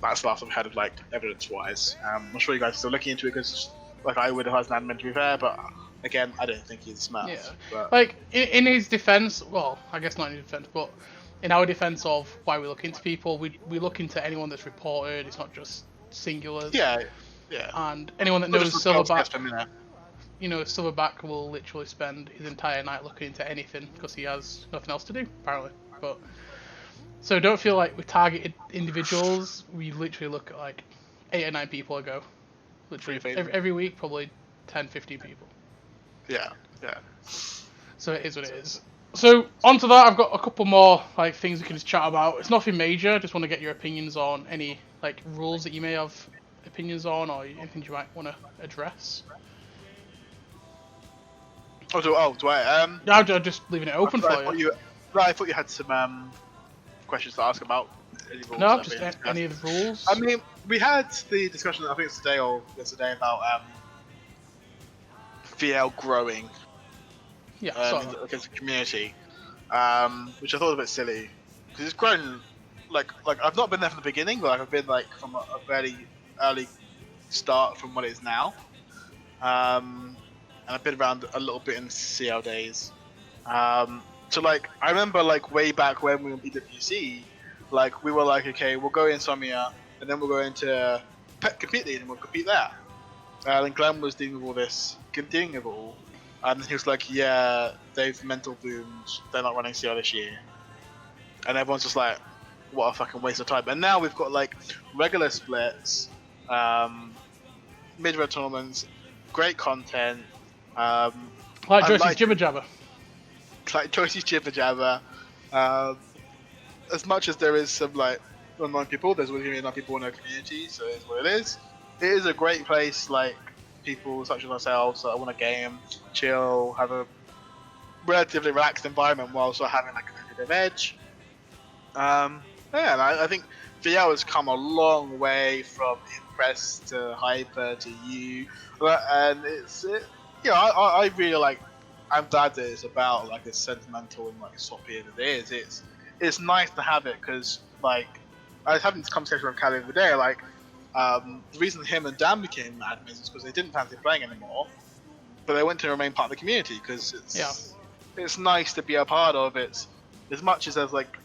that's the last I've had of like evidence-wise. I'm sure you guys are still looking into it because like I would have as an admin to be fair, but again, I don't think he's smart. Yeah. But Like in his defense, well, I guess not in his defense, but in our defense of why we look into people, we look into anyone that's reported. It's not just singulars. Yeah. And anyone that Not knows just Silverback, Silverback will literally spend his entire night looking into anything because he has nothing else to do apparently. But so don't feel like we targeted individuals. We literally look at like 8 or 9 people ago. Literally every week, probably 10, 15 people. Yeah. So it is what it is. So onto that, I've got a couple more like things we can just chat about. It's nothing major. Just want to get your opinions on any like rules that you may have opinions on, or anything you might want to address. Do I? I'm just leaving it open for you. I thought you had some questions to ask about any rules. No, just any of the rules. I mean, we had the discussion. I think it's today or yesterday about VL growing. Yeah, against the community, which I thought was a bit silly because it's grown. Like I've not been there from the beginning, but I've been like from a very early start from what it is now. And I've been around a little bit in CL days. So like I remember like way back when we were in PWC, like we were like, okay, we'll go in Somnia and then we'll go into Pet Compete League and we'll compete there. And Glenn was dealing with all this, dealing with it all, and he was like, yeah, they've mental boomed, they're not running CL this year. And everyone's just like, what a fucking waste of time. And now we've got like regular splits, mid-road tournaments, great content. Like Joycey's jibber-jabber. Like Joycey's jibber-jabber. As much as there is some like online people, there's always going to be enough people in our community, so it's what it is. It is a great place, like people such as ourselves that want to game, chill, have a relatively relaxed environment while also having like a competitive edge. And I think VL has come a long way from Impress to Hyper to U, and I really like. I'm glad that it's about like as sentimental and like soppy as it is. It's nice to have it because like I was having this conversation with Callie the other day. Like the reason him and Dan became admins is because they didn't fancy playing anymore, but they went to remain part of the community because it's nice to be a part of it. As much as there's like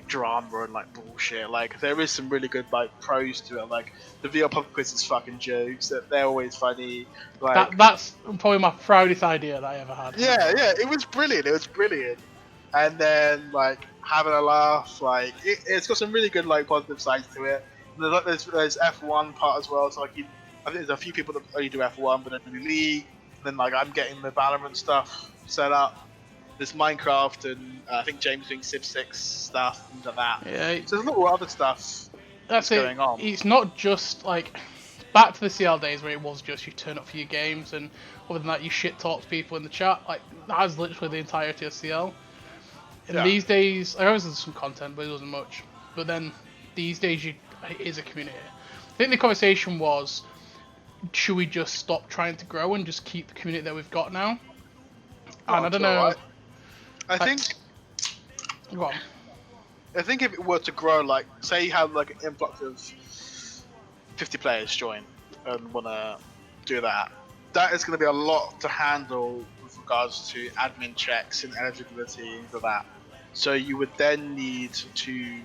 drama and like bullshit, like there is some really good like pros to it. Like the VL pub quiz is fucking jokes, that they're always funny. Like that's probably my proudest idea that I ever had. Yeah, it was brilliant. And then like having a laugh, like it's got some really good like positive sides to it. And there's F1 part as well. So like I think there's a few people that only do F1 but don't do League. And then like I'm getting the Valorant stuff set up. There's Minecraft and I think James doing Civ 6 stuff, things like that. Yeah. So there's a lot of other stuff that's going on. It's not just like back to the CL days where it was just you turn up for your games and other than that you shit talk to people in the chat. Like that was literally the entirety of CL. And these days, I always there's some content, but it wasn't much. But then these days it is a community. I think the conversation was, should we just stop trying to grow and just keep the community that we've got now? And I don't know. I think. Go on. I think if it were to grow, like say you have like an influx of 50 players join and want to do that, that is going to be a lot to handle with regards to admin checks and eligibility and for that. So you would then need to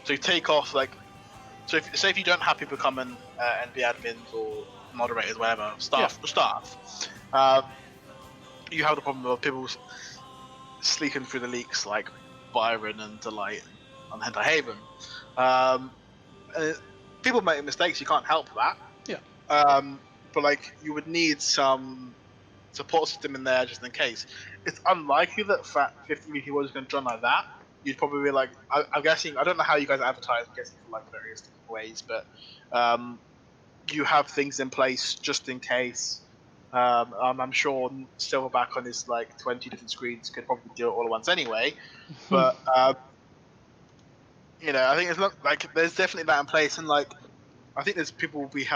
take off like. So if you don't have people come and be admins or moderators, whatever, staff, you have the problem of people sleeping through the leaks like Byron and Delight and Hentai Haven. People make mistakes, you can't help that. Yeah. But like you would need some support system in there just in case. It's unlikely that 50 people is going to join like that. You'd probably be like, I'm guessing, I don't know how you guys advertise, I'm guessing for like various different ways, but you have things in place just in case. I'm sure Silverback on his like 20 different screens could probably do it all at once anyway. But I think it's not like there's definitely that in place, and like I think there's people will be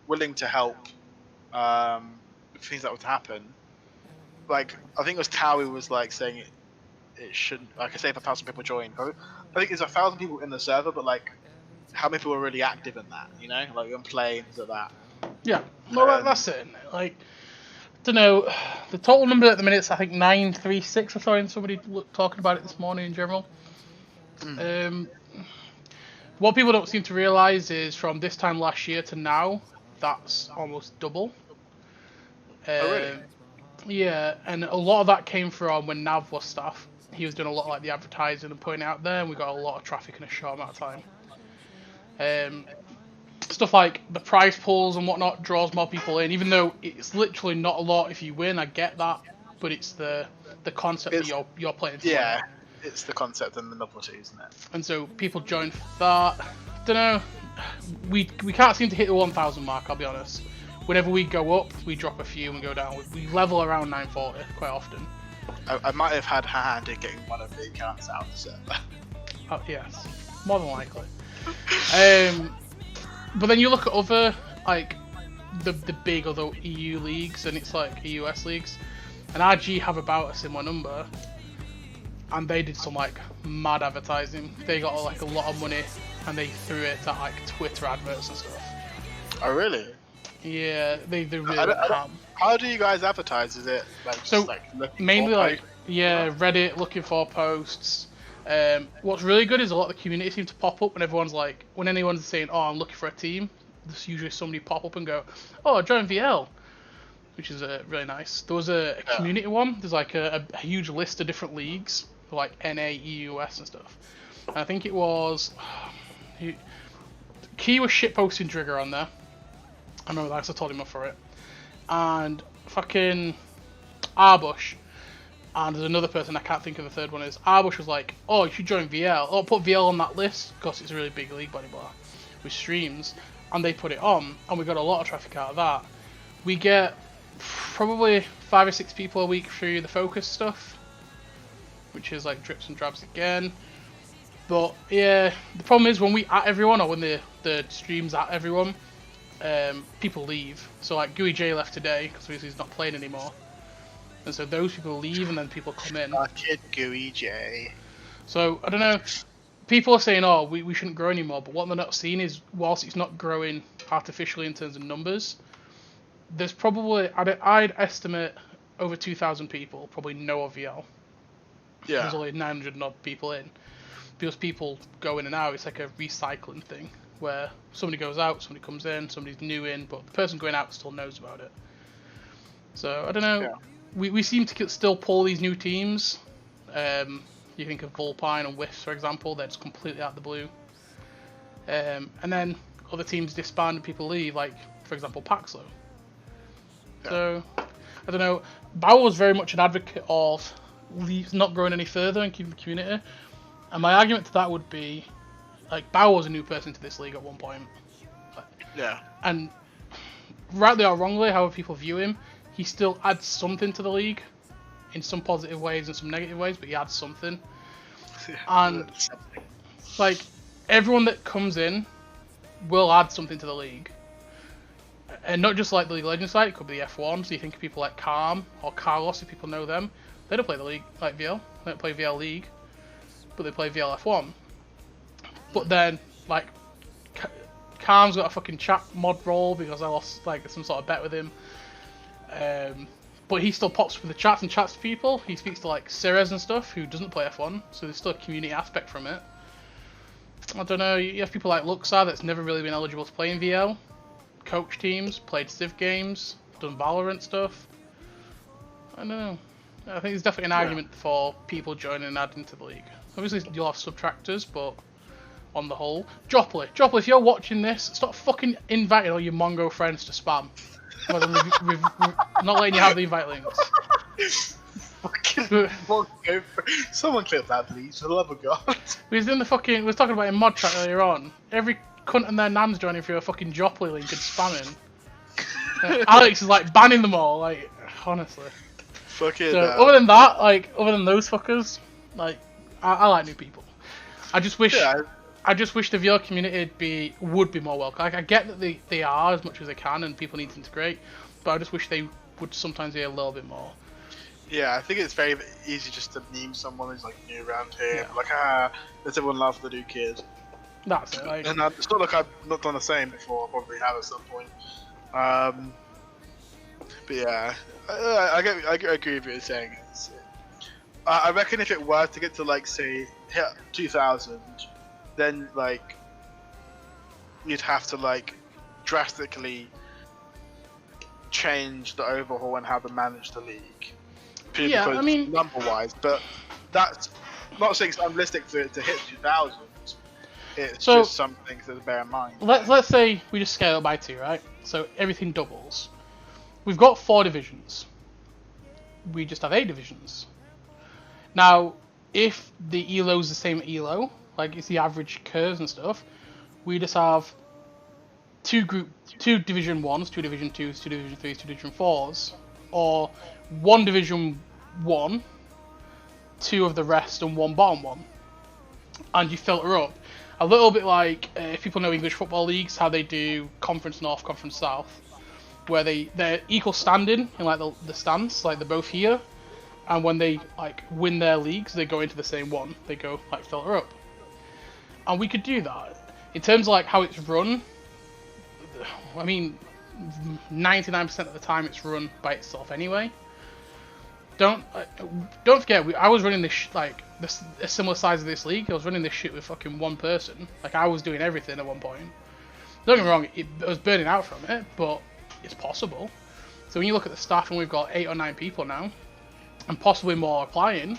willing to help if things that would happen. Like I think it was Towie was like saying it shouldn't. Like I say, if 1,000 people join, I think there's 1,000 people in the server, but like how many people are really active in that? You know, like when playing things like that. Yeah, well, that's it. Like, I don't know, the total number at the minute is I think 936. I saw somebody talking about it this morning in general. What people don't seem to realise is from this time last year to now, that's almost double. Oh really? Yeah, and a lot of that came from when Nav was staff. He was doing a lot of like the advertising and putting it out there, and we got a lot of traffic in a short amount of time. Stuff like the prize pools and whatnot draws more people in, even though it's literally not a lot if you win. I get that, but it's the concept that you're playing for. Yeah, it's the concept and the novelty, isn't it? And so people join for that. Don't know. We can't seem to hit the 1,000 mark. I'll be honest. Whenever we go up, we drop a few and go down. We level around 940 quite often. I might have had a hand in getting one of the accounts out of the server. Yes, more than likely. But then you look at other, like, the big other EU leagues, and it's like EUS leagues, and RG have about a similar number, and they did some, like, mad advertising. They got, like, a lot of money, and they threw it at, like, Twitter adverts and stuff. Oh, really? Yeah, they really went ham. How do you guys advertise? Is it, like, just, so, like, mainly, like, yeah, Reddit, looking for posts. What's really good is a lot of the community seem to pop up when everyone's like, when anyone's saying, "Oh, I'm looking for a team," there's usually somebody pop up and go, "Oh, join VL," which is really nice. There was a community one. There's like a huge list of different leagues, like NA, EUS, and stuff. And I think it was Key was shitposting Trigger on there. I remember that because I told him off for it. And fucking Arbush. And there's another person, I can't think of the third one is. Arbush was like, "Oh, you should join VL. Oh, put VL on that list because it's a really big league, blah, blah, blah, with streams." And they put it on, and we got a lot of traffic out of that. We get probably 5 or 6 people a week through the focus stuff, which is like drips and drabs again. But yeah, the problem is when we at everyone, or when the streams at everyone, people leave. So like Gooey J left today because he's not playing anymore. And so those people leave and then people come in. Our kid Gooey J. So, I don't know, people are saying, "Oh, we shouldn't grow anymore," but what they're not seeing is, whilst it's not growing artificially in terms of numbers, there's probably, I'd estimate, over 2,000 people probably know of VL. Yeah. There's only 900 and odd people in. Because people go in and out, it's like a recycling thing, where somebody goes out, somebody comes in, somebody's new in, but the person going out still knows about it. So, I don't know. Yeah. We seem to still pull these new teams. You think of Vulpine and Whiffs, for example, they're just completely out of the blue. And then other teams disband and people leave, like, for example, Paxlo. Yeah. So, I don't know. Bauer was very much an advocate of not growing any further and keeping the community. And my argument to that would be, like, Bauer was a new person to this league at one point. Yeah. And rightly or wrongly, however people view him, he still adds something to the league, in some positive ways and some negative ways, but he adds something. And, like, everyone that comes in will add something to the league. And not just like the League of Legends side, it could be the F1, so you think of people like Calm or Carlos, if people know them. They don't play the league like VL, they don't play VL League, but they play VL F1. But then, like, Calm's got a fucking chat mod role because I lost, like, some sort of bet with him. But he still pops with the chats and chats to people. He speaks to like Ceres and stuff who doesn't play F1, so there's still a community aspect from it. I don't know, you have people like Luxar that's never really been eligible to play in VL, coach teams, played Civ games, done Valorant stuff. I don't know. I think there's definitely an argument for people joining and adding to the league. Obviously you'll have subtractors, but on the whole, Jopley, if you're watching this, stop fucking inviting all your Mongo friends to spam. Not letting you have the invite links. Someone clip that, please, for the love of God. We was talking about in mod chat earlier on. Every cunt and their nan's joining through a fucking Jopley link and spamming. Alex is like banning them all, like, honestly. Fucking. So other than that, like, other than those fuckers, like, I like new people. I just wish the VR community would be more welcome. Like, I get that they are as much as they can and people need to integrate, but I just wish they would sometimes be a little bit more. Yeah, I think it's very easy just to meme someone who's like new around here. Yeah. Like, let's everyone laugh at the new kid. That's it. Like... And it's not like I've not done the same before. I probably have at some point. But yeah, I agree with what you're saying. I reckon if it were to get to like say hit 2,000, then like you'd have to like drastically change the overhaul and how to manage the league. Yeah, I mean, number-wise, but that's not saying it's unrealistic for it to hit 2,000. It's just something to bear in mind. Let's say we just scale it by 2, right? So everything doubles. We've got 4 divisions. We just have 8 divisions. Now, if the ELO is the same ELO, like it's the average curves and stuff, we just have 2 Division 1s, 2 Division 2s, 2 Division 3s, 2 Division 4s, or 1 Division 1, 2 of the rest, and 1 bottom one. And you filter up. A little bit like, if people know English football leagues, how they do Conference North, Conference South, where they're equal standing in like the stands, like they're both here, and when they like win their leagues, they go into the same one. They go like filter up, and we could do that. In terms of like how it's run, I mean, 99% of the time it's run by itself anyway. Don't forget, I was running this a similar size of this league. I was running this shit with fucking 1 person. Like I was doing everything at one point. Don't get me wrong, I was burning out from it, but it's possible. So when you look at the staff, and we've got 8 or 9 people now, and possibly more applying,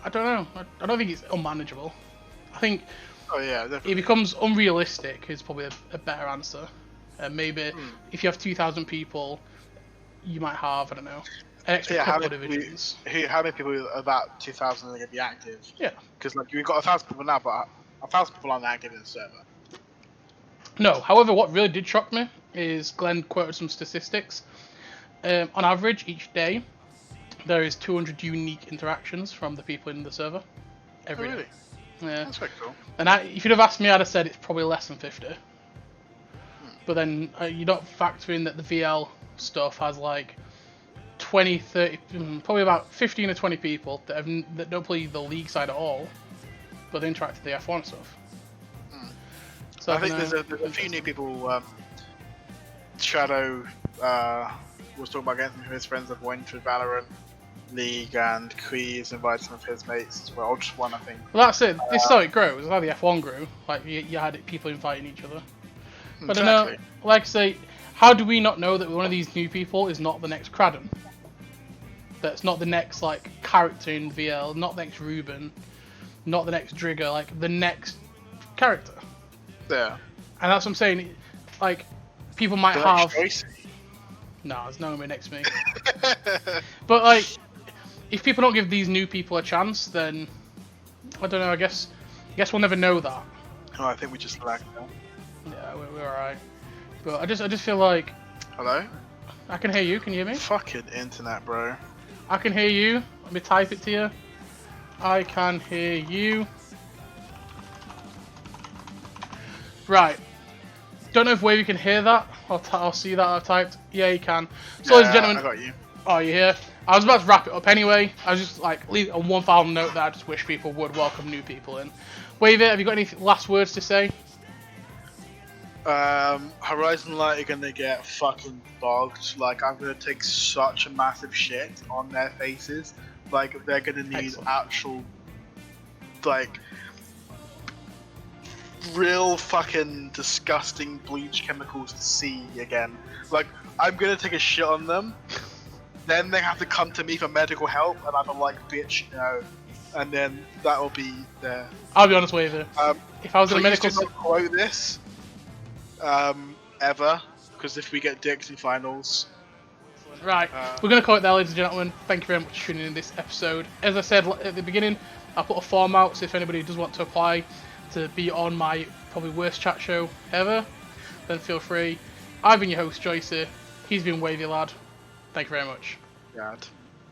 I don't know. I don't think it's unmanageable. I think it becomes unrealistic is probably a better answer. Maybe if you have 2,000 people, you might have, I don't know, an extra couple of divisions. How many people about 2,000 are going to be active? Yeah. Because like we've got 1,000 people now, but 1,000 people aren't active in the server. No, however, what really did shock me is Glenn quoted some statistics. On average, each day, there is 200 unique interactions from the people in the server. Every day. Yeah. That's quite cool. And if you'd have asked me, I'd have said it's probably less than 50. But then you're not factoring that the VL stuff has like 20, 30, probably about 15 or 20 people that don't play the league side at all, but they interact with the F1 stuff. So I think there's a few new people. Shadow was talking about getting some of his friends have went to Valorant League, and Kree's invited some of his mates as well. Just one, I think. Well, that's it. This is how it grows. It's how the F1 grew. Like you had people inviting each other. But I don't know. Like I say, how do we not know that one of these new people is not the next Cradden? That's not the next like character in VL, not the next Ruben, not the next Drigger, like the next character. Yeah. And that's what I'm saying. Like people might have. Joycey. No, there's no one next to me. But like, if people don't give these new people a chance, then I don't know. I guess we'll never know that. Oh, I think we just lagged now. Yeah, we're alright. But I just feel like. Hello? I can hear you. Can you hear me? Fucking internet, bro. I can hear you. Let me type it to you. I can hear you. Right. Don't know if Wavy can hear that. I'll see that I've typed. Yeah, you can. So, ladies and gentlemen. I got you. Oh, you're here. I was about to wrap it up anyway. I was just like leave on one final note that I just wish people would welcome new people in. Wavy, have you got any last words to say? Horizon Light are gonna get fucking bogged. Like I'm gonna take such a massive shit on their faces. Like they're gonna need actual, like, real fucking disgusting bleach chemicals to see again. Like I'm gonna take a shit on them. Then they have to come to me for medical help, and I'm like, bitch, no. And then that'll be there. I'll be honest with you. If I was in a medical, do not quote this. Ever, because if we get dicked in finals. Right, we're going to call it there, ladies and gentlemen. Thank you very much for tuning in this episode. As I said at the beginning, I'll put a form out, so if anybody does want to apply to be on my probably worst chat show ever, then feel free. I've been your host, Joycey. He's been Wavy Lad. Thank you very much. God.